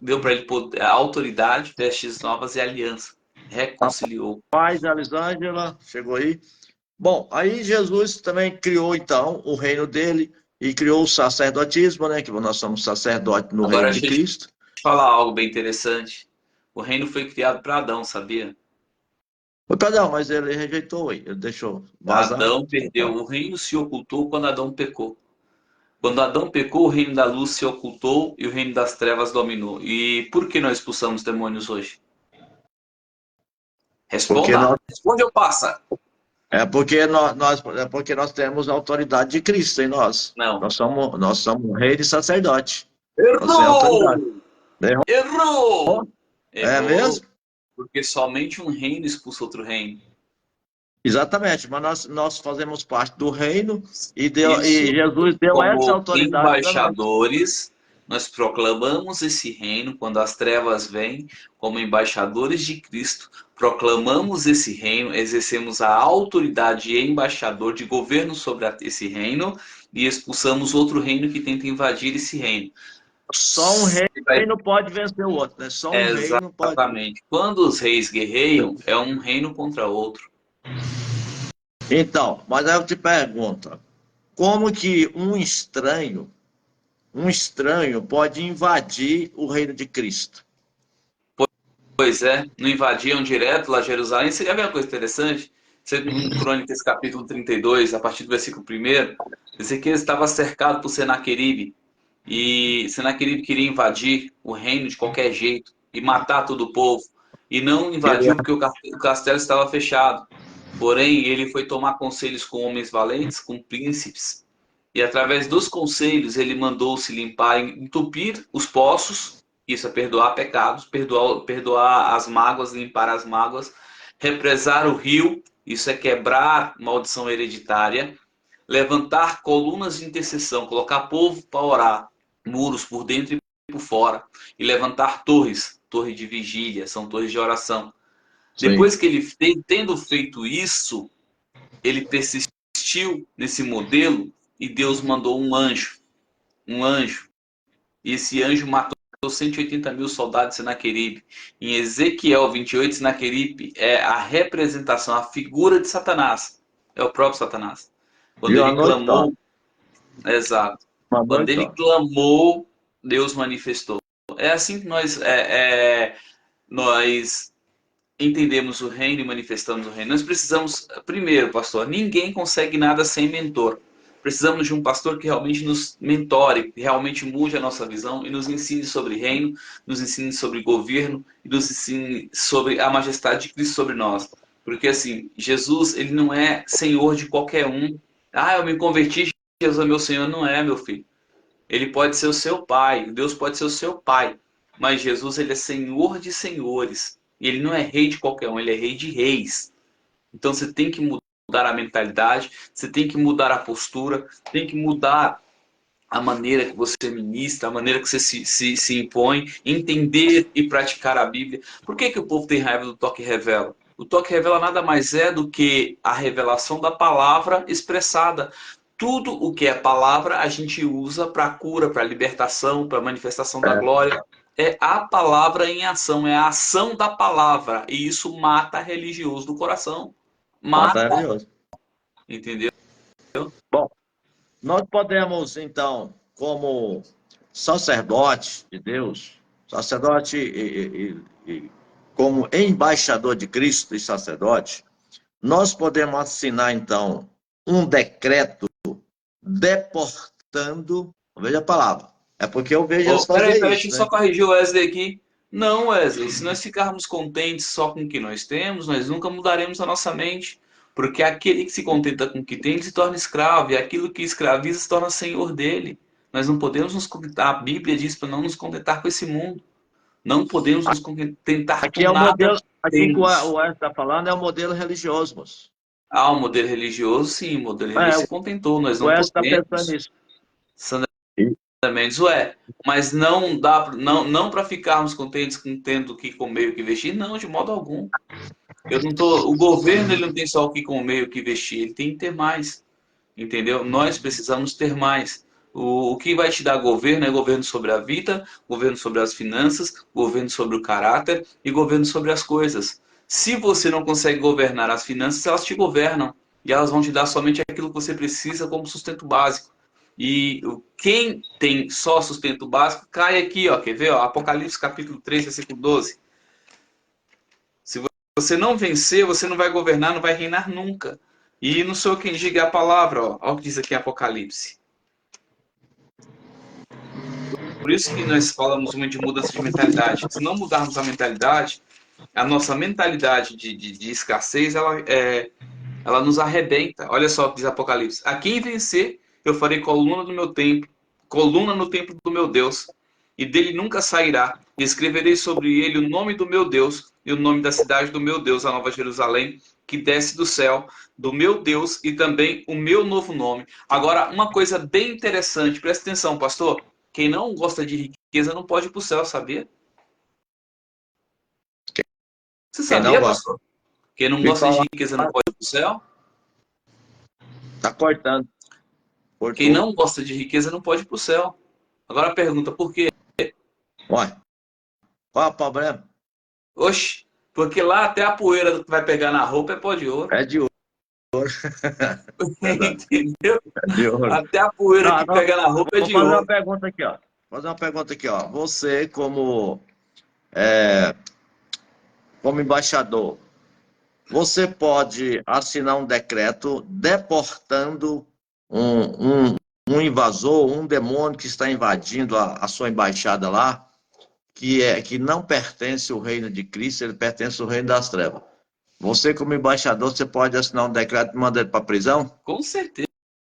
Deu para ele poder, autoridade, vestes novas e aliança. Reconciliou. Paz, Elisângela, chegou aí. Bom, aí Jesus também criou, então, o reino dele e criou o sacerdotismo, né? Que nós somos sacerdotes no reino Agora, de deixa eu te Cristo. falar algo bem interessante. O reino foi criado para Adão, sabia? Perdão, mas ele rejeitou, ele deixou vazar. Adão perdeu. O reino se ocultou quando Adão pecou. Quando Adão pecou, o reino da luz se ocultou e o reino das trevas dominou. E por que nós expulsamos demônios hoje? Porque Responda. nós, Responde ou passa? é porque nós temos a autoridade de Cristo em nós. Não. Nós somos rei e sacerdote. Nós temos autoridade. Errou! Errou? Errou! É Errou. mesmo? Porque somente um reino expulsa outro reino. Exatamente, mas nós fazemos parte do reino e Isso, Jesus deu essa como autoridade para nós. embaixadores, nós proclamamos esse reino quando as trevas vêm, como embaixadores de Cristo, proclamamos esse reino, exercemos a autoridade de embaixador de governo sobre esse reino e expulsamos outro reino que tenta invadir esse reino. Só um rei não pode vencer o outro, né? Só um rei não pode. Exatamente. Quando os reis guerreiam, é um reino contra outro. Então, mas aí eu te pergunto, como que um estranho pode invadir o reino de Cristo? Pois é, não invadiam direto lá Jerusalém. Você quer ver uma coisa interessante? Você, em Crônicas capítulo 32, a partir do versículo 1, diz que ele estava cercado por Senaqueribe. E Senaqueribe queria invadir o reino de qualquer jeito e matar todo o povo. E não Ele invadiu porque o castelo estava fechado. Porém, ele foi tomar conselhos com homens valentes, com príncipes. E através dos conselhos, ele mandou se limpar, entupir os poços, isso é perdoar pecados, perdoar as mágoas, limpar as mágoas, represar o rio, isso é quebrar maldição hereditária, levantar colunas de intercessão, colocar povo para orar, muros por dentro e por fora, e levantar torres, torre de vigília, são torres de oração. Sim. Depois que ele tendo feito isso, ele persistiu nesse modelo e Deus mandou um anjo. Um anjo. E esse anjo matou 180 mil soldados de Senaqueribe. Em Ezequiel 28, Senaqueribe é a representação, a figura de Satanás. É o próprio Satanás. Quando E a ele noite tá. clamou, exato. Uma Quando noite ele tá. clamou, Deus manifestou. É assim que nós entendemos o reino e manifestamos o reino. Nós precisamos, primeiro, pastor, ninguém consegue nada sem mentor. Precisamos de um pastor que realmente nos mentore, que realmente mude a nossa visão e nos ensine sobre reino, nos ensine sobre governo e nos ensine sobre a majestade de Cristo sobre nós. Porque assim, Jesus, ele não é senhor de qualquer um. Ah, eu me converti, Jesus é meu senhor. Não é, meu filho. Ele pode ser o seu pai, Deus pode ser o seu pai, mas Jesus ele é Senhor de senhores. E ele não é rei de qualquer um, ele é rei de reis. Então você tem que mudar a mentalidade, você tem que mudar a postura, tem que mudar a maneira que você ministra, a maneira que você se impõe, entender e praticar a Bíblia. Por que o povo tem raiva do toque revela? O toque revela nada mais é do que a revelação da palavra expressada. Tudo o que é palavra a gente usa para cura, para libertação, para manifestação da glória. é a palavra em ação, é a ação da palavra. E isso mata religioso do coração. Mata, Maravilhoso. entendeu? Bom, nós podemos, então, como sacerdote de Deus, sacerdote como embaixador de Cristo e sacerdote, nós podemos assinar, então, um decreto deportando, veja a palavra, é porque eu vejo eles Oh, peraí, fazer deixa isso, eu só né? corrigir o Wesley aqui. Não, Wesley, se nós ficarmos contentes só com o que nós temos, nós nunca mudaremos a nossa mente. Porque aquele que se contenta com o que tem, ele se torna escravo, e aquilo que escraviza se torna senhor dele. Nós não podemos nos contentar, a Bíblia diz para não nos contentar com esse mundo. Não podemos nos contentar Aqui com é o nada modelo, que aqui que o temos. Wesley está falando é o modelo religioso, moço. Ah, o modelo religioso, sim, o modelo É, religioso se contentou, nós o não Wesley está pensando podemos. nisso. Sandra Mendes, ué, mas não dá, não para ficarmos contentes com tendo o que comer e o que vestir, não, de modo algum. Eu não tô, o governo ele não tem só o que comer e o que vestir, ele tem que ter mais, entendeu? Nós precisamos ter mais. O que vai te dar governo é governo sobre a vida, governo sobre as finanças, governo sobre o caráter e governo sobre as coisas. Se você não consegue governar as finanças, elas te governam e elas vão te dar somente aquilo que você precisa como sustento básico. E quem tem só sustento básico cai aqui, ó, quer ver? Ó, Apocalipse capítulo 3, versículo 12. Se você não vencer, você não vai governar, não vai reinar nunca. E não sou eu quem diga a palavra, ó. Olha o que diz aqui em Apocalipse. Por isso que nós falamos muito de mudança de mentalidade. Se não mudarmos a mentalidade, a nossa mentalidade de escassez, ela nos arrebenta. Olha só o que diz Apocalipse. A quem vencer, eu farei coluna do meu templo, coluna no templo do meu Deus, e dele nunca sairá. E escreverei sobre ele o nome do meu Deus e o nome da cidade do meu Deus, a Nova Jerusalém, que desce do céu, do meu Deus, e também o meu novo nome. Agora, uma coisa bem interessante, presta atenção, pastor. Quem não gosta de riqueza não pode ir para o céu, sabia? Você Quem não sabia, gosta. pastor? Quem não Me gosta de fala, riqueza não pode ir para o céu? tá cortando, Quem cortou. não gosta de riqueza não pode ir para o céu. Agora a pergunta, por quê? Olha, qual é o problema? Oxe, porque lá até a poeira que vai pegar na roupa é pó de ouro. É de ouro, verdade, Entendeu? é de ouro. Até a poeira Não, que não, pega na roupa é vou de fazer uma ouro. pergunta aqui, ó. Fazer uma pergunta aqui, ó. Você, como embaixador, você pode assinar um decreto deportando um invasor, um demônio que está invadindo a sua embaixada lá, que não pertence ao reino de Cristo, ele pertence ao reino das trevas. Você, como embaixador, você pode assinar um decreto e mandar ele para a prisão? Com certeza.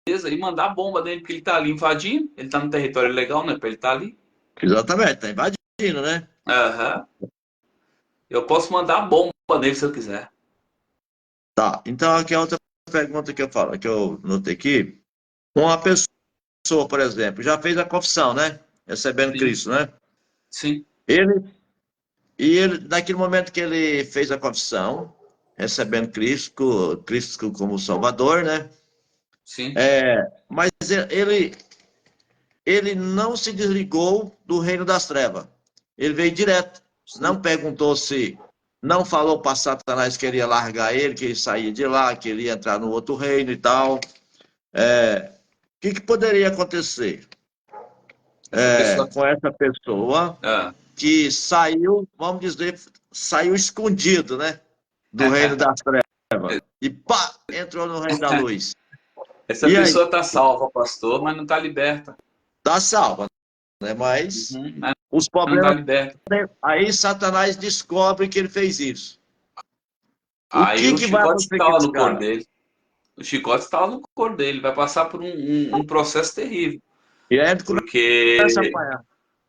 E mandar bomba dele, porque ele tá ali invadindo. Ele tá no território legal, né? Pra ele estar ali. Exatamente, está invadindo, né? Aham. Eu posso mandar bomba nele se eu quiser. Tá, então aqui é outra pergunta que eu falo, que eu notei aqui. Uma pessoa, por exemplo, já fez a confissão, né? Recebendo Sim, Cristo, né? sim, Ele, ele, naquele momento que ele fez a confissão, recebendo Cristo como Salvador, né? sim. Mas ele não se desligou do reino das trevas. Ele veio direto. Não Sim. perguntou se. Não falou para Satanás que ele ia largar ele, que ele saía de lá, que ele ia entrar no outro reino e tal. O que poderia acontecer Essa pessoa. com essa pessoa Ah. que saiu, vamos dizer, saiu escondido, né? Do reino das trevas. E pá, entrou no reino da luz. Essa E aí? pessoa tá salva, pastor, mas não tá liberta. Tá salva, né? Mas Mas os não tá problemas. liberta. Aí Satanás descobre que ele fez isso. O Aí que o que vai chicote acontecer está com lá esse no corpo cara? dele. O chicote está lá no corpo dele. Vai passar por um processo terrível. E aí ele começa a Porque apanhar.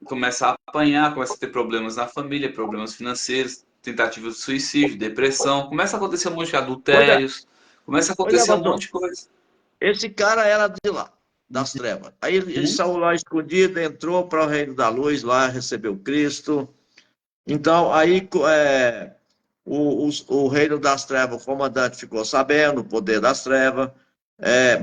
começa a apanhar, começa a ter problemas na família, problemas financeiros, tentativa de suicídio, depressão. Começa a acontecer um monte de adultérios. Começa a Pois é, acontecer um pastor. monte de coisa. Esse cara era de lá, das trevas. Aí ele Uhum. saiu lá escondido, entrou para o reino da luz, lá recebeu Cristo. Então, aí o reino das trevas, o comandante ficou sabendo, o poder das trevas,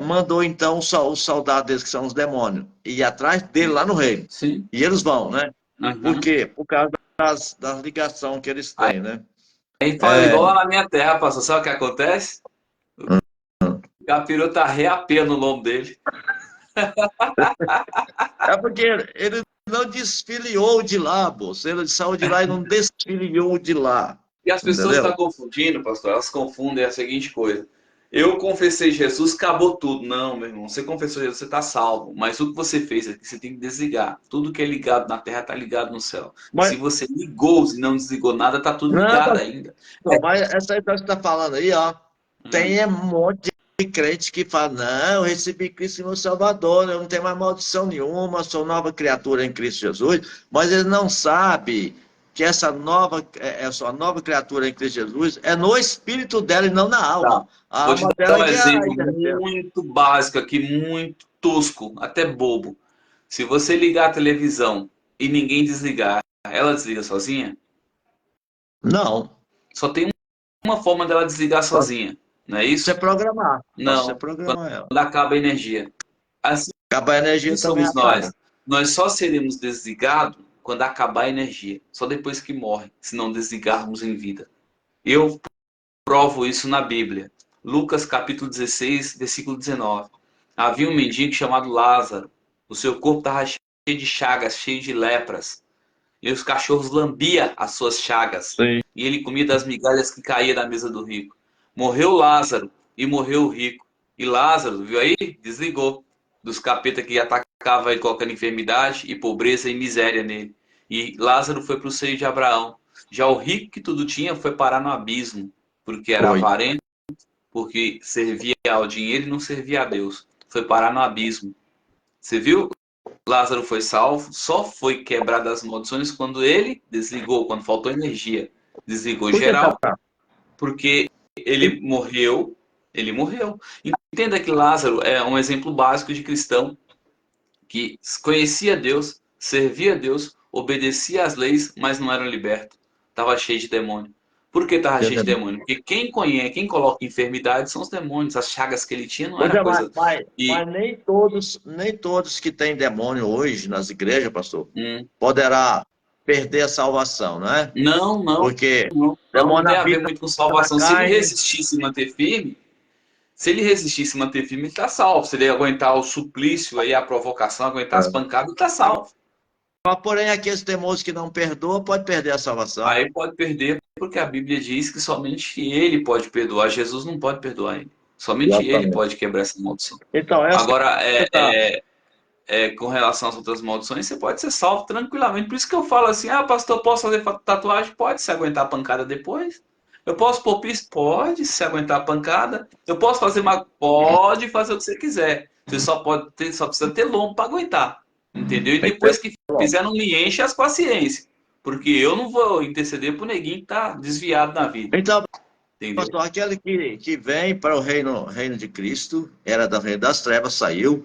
mandou então os soldados deles, que são os demônios, ir atrás dele lá no reino. Sim. E eles vão, né? Uhum. Por quê? Por causa das ligações que eles Aí têm, né? fala É, igual lá na minha terra, pastor. Sabe o que acontece? O capiroto tá reapê no lombo dele. é porque ele não desfiliou de lá, moço. Ele saiu de lá e não desfiliou de lá. E as pessoas estão Entendeu? confundindo, pastor. Elas confundem a seguinte coisa. Eu confessei Jesus, acabou tudo. Não, meu irmão. Você confessou Jesus, você está salvo. Mas o que você fez aqui, você tem que desligar. Tudo que é ligado na terra está ligado no céu. E se Mas, você ligou e não desligou nada, está tudo não, ligado ainda. mas essa aí que você está falando aí, ó. Hum, Tem um monte de crente que fala, não, eu recebi Cristo como Salvador, eu não tenho mais maldição nenhuma, sou nova criatura em Cristo Jesus, mas ele não sabe que essa nova criatura em Cristo Jesus é no espírito dela e não na tá. alma. A Vou te alma dar dela um é que é a exemplo igreja. muito básico aqui, muito tosco, até bobo. Se você ligar a televisão e ninguém desligar, ela desliga sozinha? Não, Só tem uma forma dela desligar só sozinha, não é você isso? programar, só você Não, programar ela. quando acaba a energia. Assim Acabar a energia também somos apaga. nós. Nós só seremos desligados quando acabar a energia, só depois que morre, se não desligarmos em vida. Eu provo isso na Bíblia. Lucas capítulo 16, versículo 19. Havia um mendigo chamado Lázaro. O seu corpo estava cheio de chagas, cheio de lepras. E os cachorros lambiam as suas chagas. Sim. E ele comia das migalhas que caía da mesa do rico. Morreu Lázaro e morreu o rico. E Lázaro, viu aí? Desligou dos capeta que atacava ele colocando enfermidade e pobreza e miséria nele. E Lázaro foi para o seio de Abraão. Já o rico que tudo tinha foi parar no abismo, porque era Foi. avarento, porque servia ao dinheiro e não servia a Deus. Foi parar no abismo. Você viu? Lázaro foi salvo, só foi quebrado as maldições quando ele desligou, quando faltou energia. Desligou Por que geral, será? porque ele morreu, ele morreu. Entenda que Lázaro é um exemplo básico de cristão que conhecia Deus, servia a Deus, obedecia às leis, mas não era liberto. Estava cheio de demônio. Por que estava cheio de demônio? Porque quem conhece, quem coloca enfermidade são os demônios. As chagas que ele tinha não Pois era é, coisa. E mas nem todos que têm demônio hoje nas igrejas, pastor, hum, poderá perder a salvação, não é? não, não, Porque não demônio tem a ver habita muito com na salvação. Se ele carne. resistisse e manter firme, se ele resistisse e manter firme, ele está salvo. Se ele aguentar o suplício aí, a provocação, aguentar as É. pancadas, está salvo. Porém, aqueles demônios que não perdoam, pode perder a salvação. Aí pode perder, porque a Bíblia diz que somente ele pode perdoar. Jesus não pode perdoar ele. Somente ele Exatamente. pode quebrar essa maldição. Então, essa Agora, que tá. com relação às outras maldições, você pode ser salvo tranquilamente. Por isso que eu falo assim: ah, pastor, posso fazer tatuagem? Pode, se aguentar a pancada depois. Eu posso pôr piercing? Pode, se aguentar a pancada. Eu posso fazer uma. Pode fazer o que você quiser. Você só precisa ter lombo para aguentar. Entendeu? E Tem que ter depois que bom. fizer, não me enche as paciências. Porque eu não vou interceder pro neguinho que tá desviado na vida. Então, Entendeu? pastor, aquele que vem para o reino de Cristo, era do reino das trevas, saiu, Sim.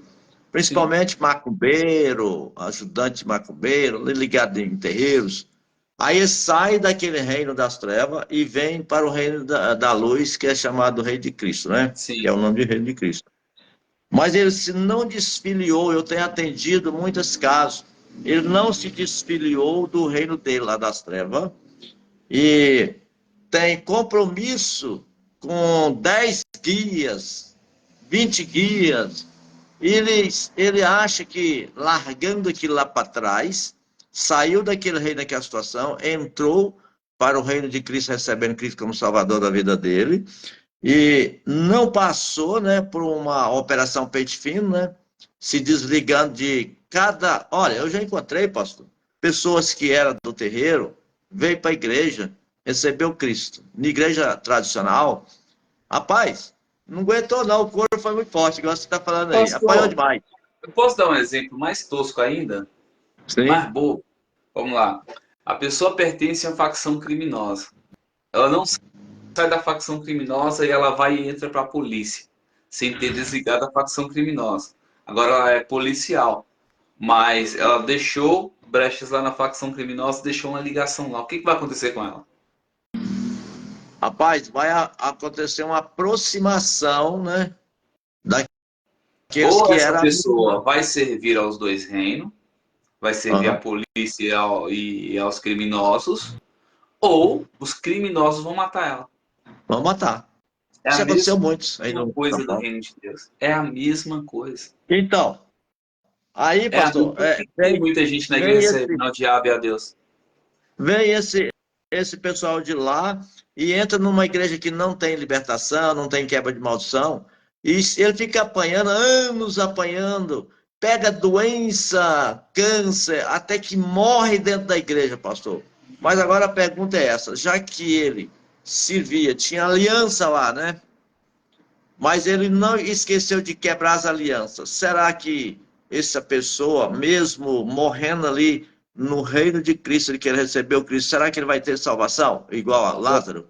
principalmente macumbeiro, ajudante macumbeiro, ligado em terreiros. Aí sai daquele reino das trevas e vem para o reino da luz, que é chamado Reino de Cristo, né? Que é Sim. o nome de Reino de Cristo. Mas ele se não desfiliou, eu tenho atendido muitos casos, ele não se desfiliou do reino dele lá das trevas e tem compromisso com 10 guias, 20 guias. Ele acha que, largando aquilo lá para trás, saiu daquele reino, daquela situação, entrou para o reino de Cristo, recebendo Cristo como Salvador da vida dele, e não passou, né, por uma operação peito fino, né, se desligando de cada... Olha, eu já encontrei, pastor, pessoas que eram do terreiro, veio para a igreja, recebeu Cristo. Na igreja tradicional, rapaz, não aguentou não, o couro foi muito forte, igual você está falando aí, apanhou Pastor, demais. eu posso dar um exemplo mais tosco ainda? Sim, Mais bobo? Vamos lá. A pessoa pertence a uma facção criminosa. Ela não sai da facção criminosa e ela vai e entra para a polícia, sem ter desligado a facção criminosa. Agora ela é policial, mas ela deixou brechas lá na facção criminosa, deixou uma ligação lá. O que vai acontecer com ela? rapaz, vai acontecer uma aproximação, né, daqueles Ou que essa eram amigos. pessoa vai servir aos dois reinos, vai servir à polícia e aos criminosos, ou os criminosos vão matar ela. Vão matar. É a Isso aconteceu mesma muitos aí no coisa São do Paulo. reino de Deus. É a mesma coisa. Então, aí, É a mesma... pastor, Por que tem muita gente na igreja servindo ao diabo e a Deus? vem esse pessoal de lá e entra numa igreja que não tem libertação, não tem quebra de maldição, e ele fica apanhando, anos apanhando, pega doença, câncer, até que morre dentro da igreja, pastor. Mas agora a pergunta é essa, já que ele servia, tinha aliança lá, né? Mas ele não esqueceu de quebrar as alianças. Será que essa pessoa, mesmo morrendo ali no reino de Cristo, ele quer receber o Cristo, será que ele vai ter salvação? Igual a Lázaro?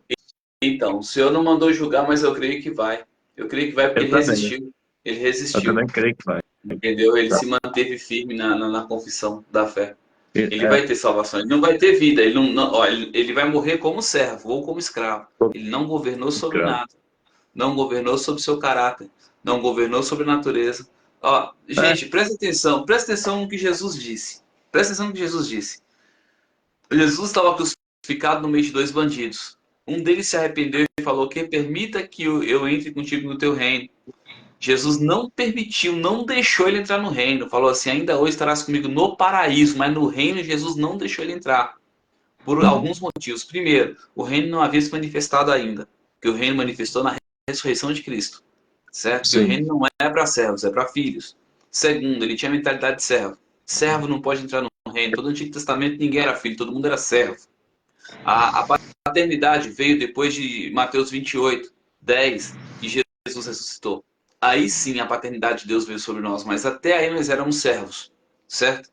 Então, o Senhor não mandou julgar, mas eu creio que vai. Eu creio que vai porque Eu ele também. resistiu. Ele Eu resistiu, também creio que vai. entendeu? Ele Tá. se manteve firme na confissão da fé. Ele É, vai ter salvação. Ele não vai ter vida. Ele, ó, ele vai morrer como servo ou como escravo. Ele não governou sobre escravo. nada. Não governou sobre seu caráter. Não governou sobre a natureza. Ó, É, gente, presta atenção. Presta atenção no que Jesus disse. Presta atenção no que Jesus disse. Jesus estava crucificado no meio de dois bandidos. Um deles se arrependeu e falou que permita que eu entre contigo no teu reino. Jesus não permitiu, não deixou ele entrar no reino. Falou assim, ainda hoje estarás comigo no paraíso, mas no reino Jesus não deixou ele entrar. Por alguns motivos. Primeiro, o reino não havia se manifestado ainda. Que o reino manifestou na ressurreição de Cristo. Certo? Que o sim. reino não é para servos, é para filhos. Segundo, ele tinha a mentalidade de servo. Servo não pode entrar no reino. Todo o Antigo Testamento ninguém era filho, todo mundo era servo. A paternidade veio depois de Mateus 28, 10, que Jesus ressuscitou. Aí sim a paternidade de Deus veio sobre nós, mas até aí nós éramos servos, certo?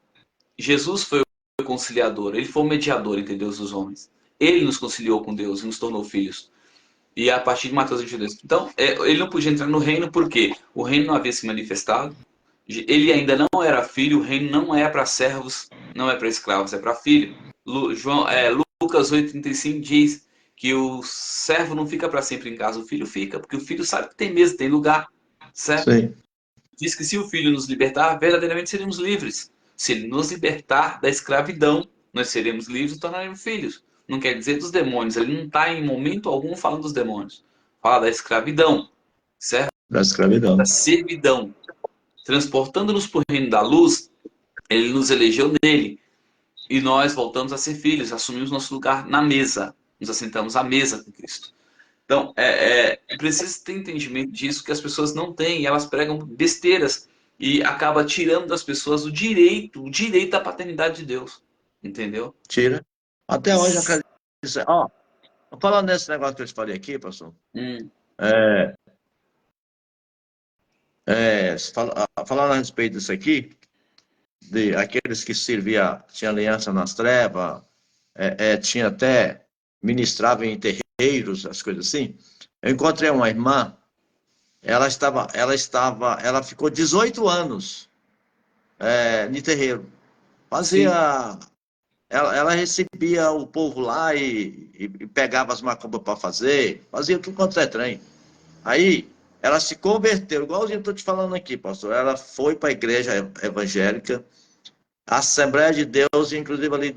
Jesus foi o conciliador, ele foi o mediador entre Deus e os homens. Ele nos conciliou com Deus e nos tornou filhos. E a partir de Mateus 22. Então, ele não podia entrar no reino porque o reino não havia se manifestado, ele ainda não era filho, o reino não é para servos, não é para escravos, é para filho. Lucas 8,35 diz que o servo não fica para sempre em casa, o filho fica, porque o filho sabe que tem mesa, tem lugar, certo? Sim. Diz que se o filho nos libertar, verdadeiramente seremos livres. Se ele nos libertar da escravidão, nós seremos livres e tornaremos filhos. Não quer dizer dos demônios, ele não está em momento algum falando dos demônios. Fala da escravidão, certo? Da escravidão. Da servidão. Transportando-nos por reino da luz, ele nos elegeu nele. E nós voltamos a ser filhos, assumimos nosso lugar na mesa. Nos assentamos à mesa com Cristo. Então, precisa ter entendimento disso, que as pessoas não têm, elas pregam besteiras e acaba tirando das pessoas o direito à paternidade de Deus. Entendeu? Tira. Até hoje, eu acredito. Ó, falando nesse negócio que eu te falei aqui, pastor, Hum, falando a respeito disso aqui, de aqueles que serviam, tinha aliança nas trevas, tinha até, ministrava em terreiros, as coisas assim. Eu encontrei uma irmã, ela ficou 18 anos de terreiro. sim. Fazia, ela recebia o povo lá e pegava as macumbas para fazer, fazia tudo quanto é trem. Aí, ela se converteu, igualzinho eu estou te falando aqui, pastor. Ela foi para a igreja evangélica, a Assembleia de Deus, inclusive ali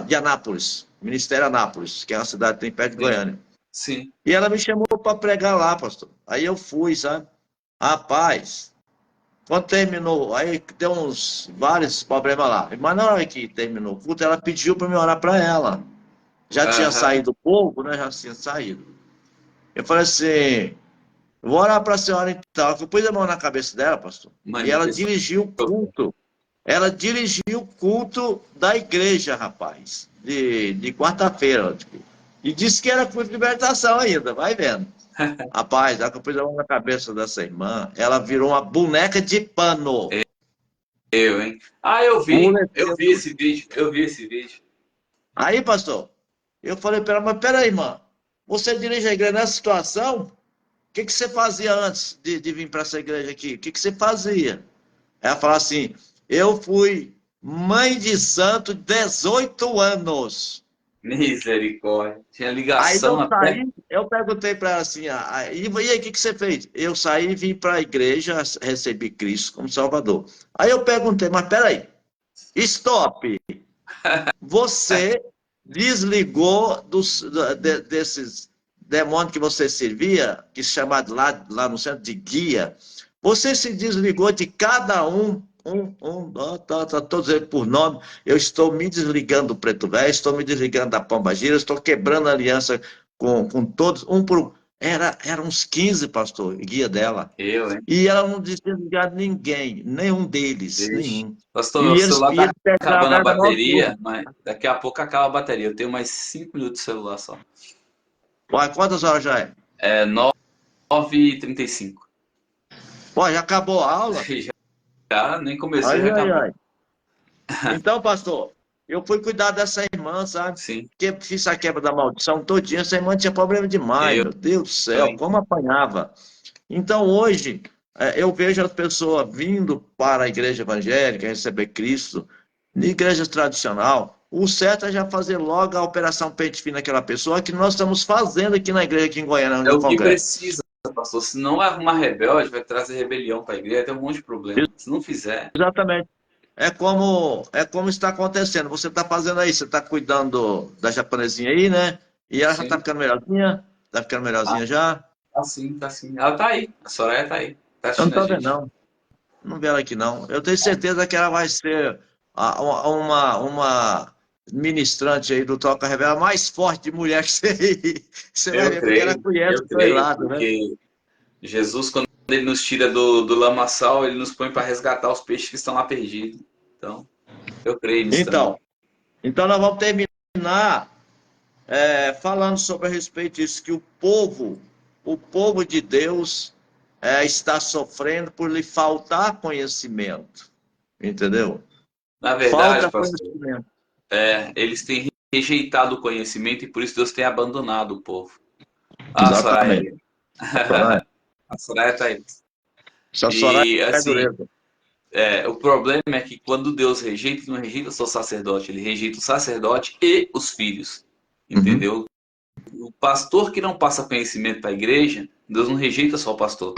de Anápolis, Ministério Anápolis, que é uma cidade que tem perto de Sim. Goiânia. Sim. E ela me chamou para pregar lá, pastor. Aí eu fui, sabe? Rapaz, quando terminou, aí deu vários problemas lá. Mas na hora que terminou o culto, ela pediu para me orar para ela. Já tinha Aham. saído o povo, né? Já tinha saído. Eu falei assim, vou orar para a senhora então. Eu pus a mão na cabeça dela, pastor. E ela Manifestou. dirigiu o culto. Ela dirigiu o culto da igreja, rapaz. De quarta-feira. Tipo. E disse que era culto de libertação ainda, vai vendo. Rapaz, ela pus a mão na cabeça dessa irmã, ela virou uma boneca de pano. Hein? Ah, eu vi Bonequinho. esse vídeo, eu vi esse vídeo. Aí, pastor, eu falei para ela, mas peraí, irmã, você dirige a igreja nessa situação? O que você fazia antes de vir para essa igreja aqui? O que você fazia? Ela falou assim, eu fui mãe de santo 18 anos. Misericórdia. Tinha Aí ligação eu até. saí, eu perguntei para ela assim, e aí, o que você fez? Eu saí e vim para a igreja, recebi Cristo como Salvador. Aí eu perguntei, mas peraí, Stop! Você desligou desses demônios que você servia, que se chamava lá no centro de guia. Você se desligou de cada todos eles por nome. Eu estou me desligando do Preto Velho, estou me desligando da Pomba Gira, estou quebrando a aliança com todos, um por um. Eram uns 15, pastor, guia dela. Hein? E ela não desligava ninguém, nenhum deles, Vixe. nenhum. Pastor, meu E eles, celular e tá eles pegavam acabando a ela da mão bateria, mas daqui a pouco acaba a bateria. Eu tenho mais 5 minutos de celular só. Uai, quantas horas já é? É 9h35. Pô, já acabou a aula? Já nem comecei, Ai, já ai, acabou. ai. Então, pastor, eu fui cuidar dessa irmã, sabe? Sim, Que fiz a quebra da maldição todinha. Essa irmã tinha problema demais, eu, meu Deus do eu, céu, hein? como apanhava. Então, hoje, eu vejo as pessoas vindo para a igreja evangélica, receber Cristo, na igreja tradicional. O certo é já fazer logo a operação pente fino naquela pessoa, que nós estamos fazendo aqui na igreja, aqui em Goiânia, onde É eu o que congresso. precisa, pastor. Se não arrumar rebelde, vai trazer rebelião para a igreja, tem um monte de problema. Se não fizer, Exatamente. É como está acontecendo. Você está fazendo aí, você está cuidando da japonesinha aí, né? E ela já está sim. ficando melhorzinha? Está ficando Ah, melhorzinha já? tá sim, tá sim. Ela tá aí. A Soraya tá aí. Tá Eu não assistindo a estou vendo, gente. não. Não vi ela aqui, não. Eu tenho certeza que ela vai ser uma ministrante aí do Toca Revela mais forte de mulher que você vai ver, porque ela conhece Eu os dois creio, lados, né? porque Jesus, quando ele nos tira do lamaçal, ele nos põe para resgatar os peixes que estão lá perdidos. Então, eu creio nisso também. Então, então nós vamos terminar falando sobre a respeito disso, que o povo de Deus está sofrendo por lhe faltar conhecimento, entendeu? Na verdade, Falta pastor, conhecimento. eles têm rejeitado o conhecimento e por isso Deus tem abandonado o povo. Ah, a Soraya Exatamente. aí. Soraya. A Soraya tá aí. Essa Soraya E é assim, dureza. o problema é que quando Deus rejeita, ele não rejeita só o sacerdote, ele rejeita o sacerdote e os filhos. Uhum. Entendeu? O pastor que não passa conhecimento para a igreja, Deus não rejeita só o pastor.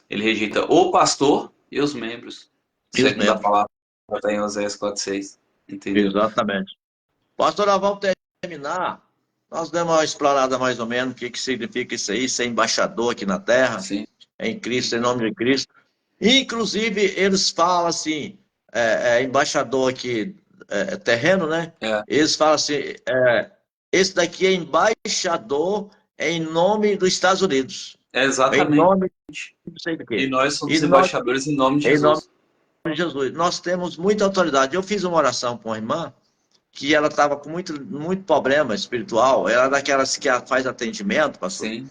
Ele rejeita o pastor e os membros. E os Segundo a membros. palavra que está em Oséias 4:6. Entendeu? Exatamente. Pastor, nós vamos terminar. Nós demos uma explanada mais ou menos o que significa isso aí, ser embaixador aqui na terra, Sim. em Cristo, em nome de Cristo. Inclusive, eles falam assim, embaixador aqui, terreno, né? É, Eles falam assim, esse daqui é embaixador em nome dos Estados Unidos, em exatamente. nome de não sei do E quê. nós E somos nós, embaixadores em nome de em nome Jesus. de Jesus, nós temos muita autoridade. Eu fiz uma oração com uma irmã, que ela estava com muito, muito problema espiritual, ela é daquelas que faz atendimento, pastor, Sim.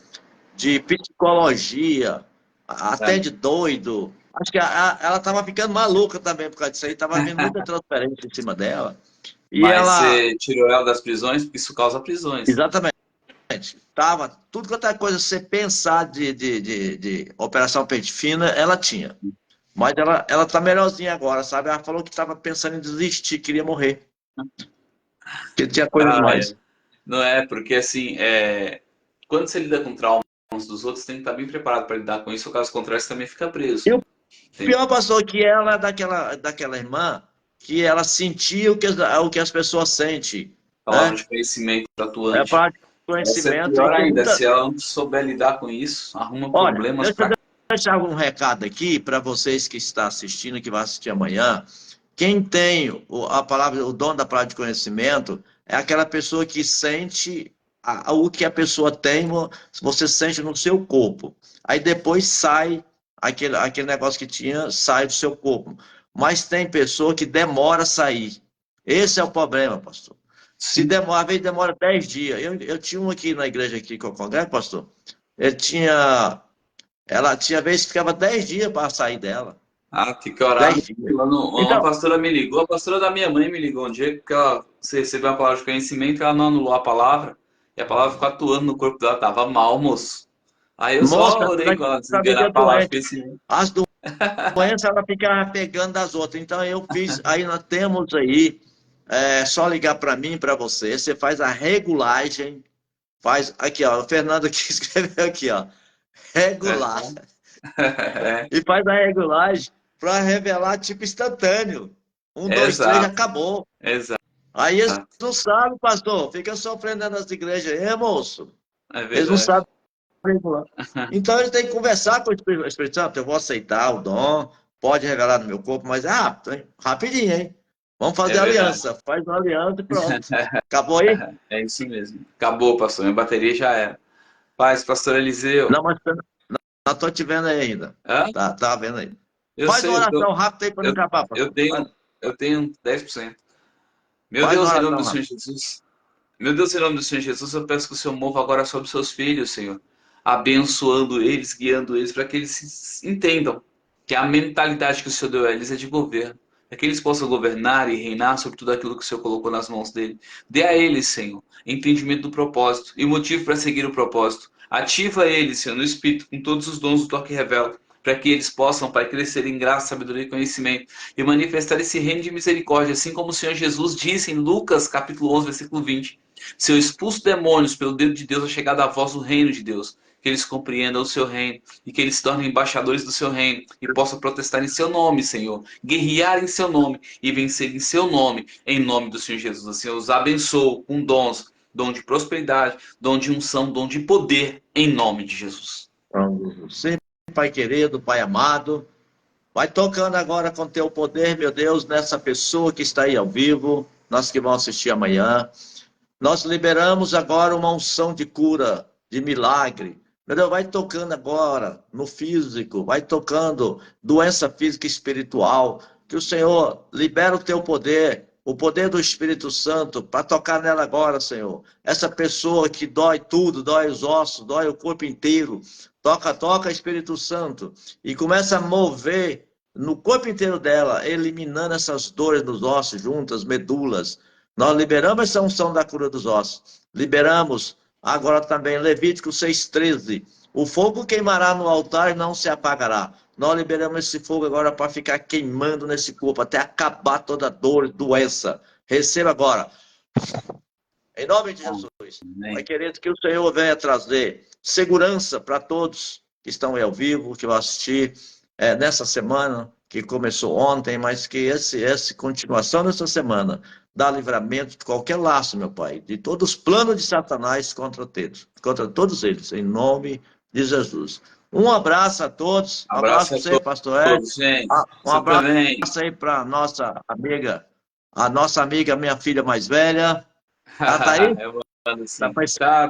de psicologia, É. até de doido. Acho que ela estava ficando maluca também por causa disso aí, estava vindo muita transferência em cima dela. E Mas ela, você tirou ela das prisões, porque isso causa prisões. exatamente, estava, tudo quanto é coisa você pensar de Operação Pente Fina, ela tinha. Mas ela tá melhorzinha agora, sabe? Ela falou que estava pensando em desistir, queria morrer, que tinha coisa Ah, demais. não é, porque assim, quando você lida com traumas dos outros, tem que estar bem preparado para lidar com isso, ou caso contrário, você também fica preso. E o Entende? pior, pastor, que ela é daquela irmã que ela sentia o que as pessoas sentem, Palavra né? de conhecimento É atuante. para Essa é conhecimento e pior tem ainda, muita. se ela não souber lidar com isso, arruma Olha, problemas deixa eu para. deixar um recado aqui para vocês que estão assistindo, que vão assistir amanhã. Quem tem a palavra, o dom da palavra de conhecimento, é aquela pessoa que sente o que a pessoa tem, você sente no seu corpo. Aí depois sai aquele negócio que tinha, sai do seu corpo. Mas tem pessoa que demora a sair. Esse é o problema, pastor. Se Sim. demora, às vezes demora 10 dias. Eu tinha um aqui na igreja aqui que eu congrego, pastor. Ele tinha, ela tinha vez que ficava 10 dias para sair dela. Ah, tem que orar. 10 dias. Uma Então, pastora me ligou, a pastora da minha mãe me ligou um dia, porque você recebeu a palavra de conhecimento, ela não anulou a palavra, e a palavra ficou atuando no corpo dela, tava mal, moço. Aí eu só moça, orei com ela, essa desligando vida a é palavra de doente. conhecimento. As doenças, ela fica pegando das outras. Então, eu fiz, aí nós temos aí, só ligar para mim, para você, você faz a regulagem, faz, aqui, ó, o Fernando aqui escreveu aqui, ó, É. regular. É. E faz a regulagem para revelar tipo instantâneo. Um, dois, três, já Exato, acabou. exato. Aí eles não sabem, pastor. Fica sofrendo nas igrejas aí, moço. É Eles não verdade. sabem regular. Então eles têm que conversar com o Espírito Santo. Eu vou aceitar o dom, pode revelar no meu corpo, mas é rápido, hein? Rapidinho, hein? Vamos É fazer verdade. aliança. Faz uma aliança e pronto. Acabou aí? É isso mesmo. Acabou, pastor. Minha bateria já era. Paz, pastor Eliseu. Não, mas não estou te vendo aí ainda. Hã? Tá vendo aí. Eu Faz uma sei, oração rápida aí para não eu, acabar, eu pastor. tenho, eu tenho 10%. Meu Faz uma Deus, em nome oração do Senhor rápida. Jesus. Meu Deus, em nome do Senhor Jesus, eu peço que o Senhor mova agora sobre seus filhos, Senhor. Abençoando eles, guiando eles, para que eles entendam que a mentalidade que o Senhor deu a eles é de governo. Para que eles possam governar e reinar sobre tudo aquilo que o Senhor colocou nas mãos dele. Dê a eles, Senhor, entendimento do propósito e motivo para seguir o propósito. Ativa eles, Senhor, no Espírito, com todos os dons do toque e revela, para que eles possam, Pai, crescer em graça, sabedoria e conhecimento e manifestar esse reino de misericórdia, assim como o Senhor Jesus disse em Lucas, capítulo 11, versículo 20. Se eu expulso demônios pelo dedo de Deus, é chegada a voz do reino de Deus. Que eles compreendam o seu reino e que eles se tornem embaixadores do seu reino e possam protestar em seu nome, Senhor, guerrear em seu nome e vencer em seu nome, em nome do Senhor Jesus. Assim, eu os abençoo com dons, dom de prosperidade, dom de unção, dom de poder, em nome de Jesus. Sim, Pai querido, Pai amado. Vai tocando agora com teu poder, meu Deus, nessa pessoa que está aí ao vivo, nós que vamos assistir amanhã. Nós liberamos agora uma unção de cura, de milagre. Meu Deus, vai tocando agora no físico, vai tocando doença física e espiritual. Que o Senhor libera o poder do Espírito Santo, para tocar nela agora, Senhor. Essa pessoa que dói tudo, dói os ossos, dói o corpo inteiro. Toca, toca, Espírito Santo. E começa a mover no corpo inteiro dela, eliminando essas dores nos ossos, juntas, medulas. Nós liberamos essa unção da cura dos ossos. Liberamos agora também Levítico 6,13. O fogo queimará no altar e não se apagará. Nós liberamos esse fogo agora para ficar queimando nesse corpo, até acabar toda dor e doença. Receba agora. Em nome de Jesus. Pai Amém. querido, que o Senhor venha trazer segurança para todos que estão aí ao vivo, que vão assistir nessa semana, que começou ontem, mas que essa continuação dessa semana dá livramento de qualquer laço, meu Pai, de todos os planos de Satanás contra todos eles, em nome de Jesus. Um abraço a todos, um abraço Abraço para a você, pastor Ed, todos, gente. um Super abraço bem. aí para a nossa amiga, minha filha mais velha. Ela tá aí? Eu mando Tá sim. para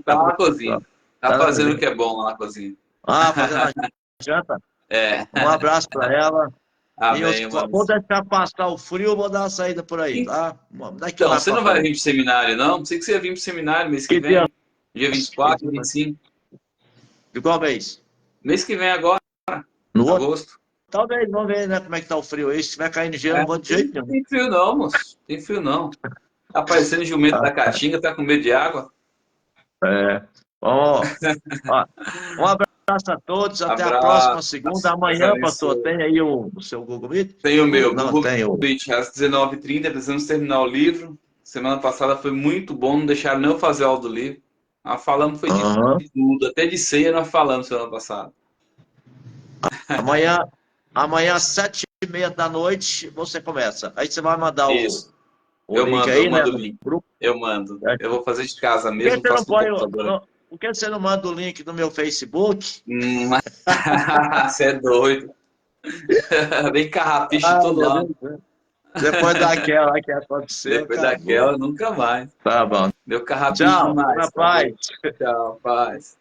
Tá na escola? cozinha. Tá Tá na fazendo o cozinha. que é bom lá na cozinha. Fazendo a janta. É. Um abraço para ela. E eu Amém, mano. vou deixar passar o frio, vou dar uma saída por aí, tá? Daqui Então, mais você para não vai vir frente. pro seminário, não? Pensei que você ia vir pro seminário mês que Que dia? vem. Dia 24, 25. De qual mês? Mês que vem agora, No outro? agosto. Talvez, vamos ver, né, como é que tá o frio aí. Se estiver caindo gelo, É, não vou de jeito nenhum. tem frio não, moço. Tem frio não. Tá parecendo jumento da caatinga, tá com medo de água? É. Ó, ó, um abraço a todos, até a próxima Abraço. segunda. Deus Amanhã, pastor, abençoe. tem aí o seu Google Meet? Tem o meu, Não, Google tem o... Meet, às 19h30, precisamos terminar o livro. Semana passada foi muito bom, não deixaram nem eu fazer aula do livro. Nós falamos foi de Aham. tudo, até de ceia nós falamos semana passada. Amanhã, às 7h30 da noite, você começa. Aí você vai mandar Isso. o link Eu aí, né, mando o no link. grupo. Eu mando. É. Eu vou fazer de casa Por que mesmo, você não faço no põe computador aqui. por que você não manda o link no meu Facebook? Você é doido. Vem carrapicho Ah, todo meu lado. Deus. Depois daquela que aconteceu, Depois acabou. daquela, nunca mais. Tá bom. Deu carrapicho Tchau, fica demais, na tá doido. paz. Tchau, paz.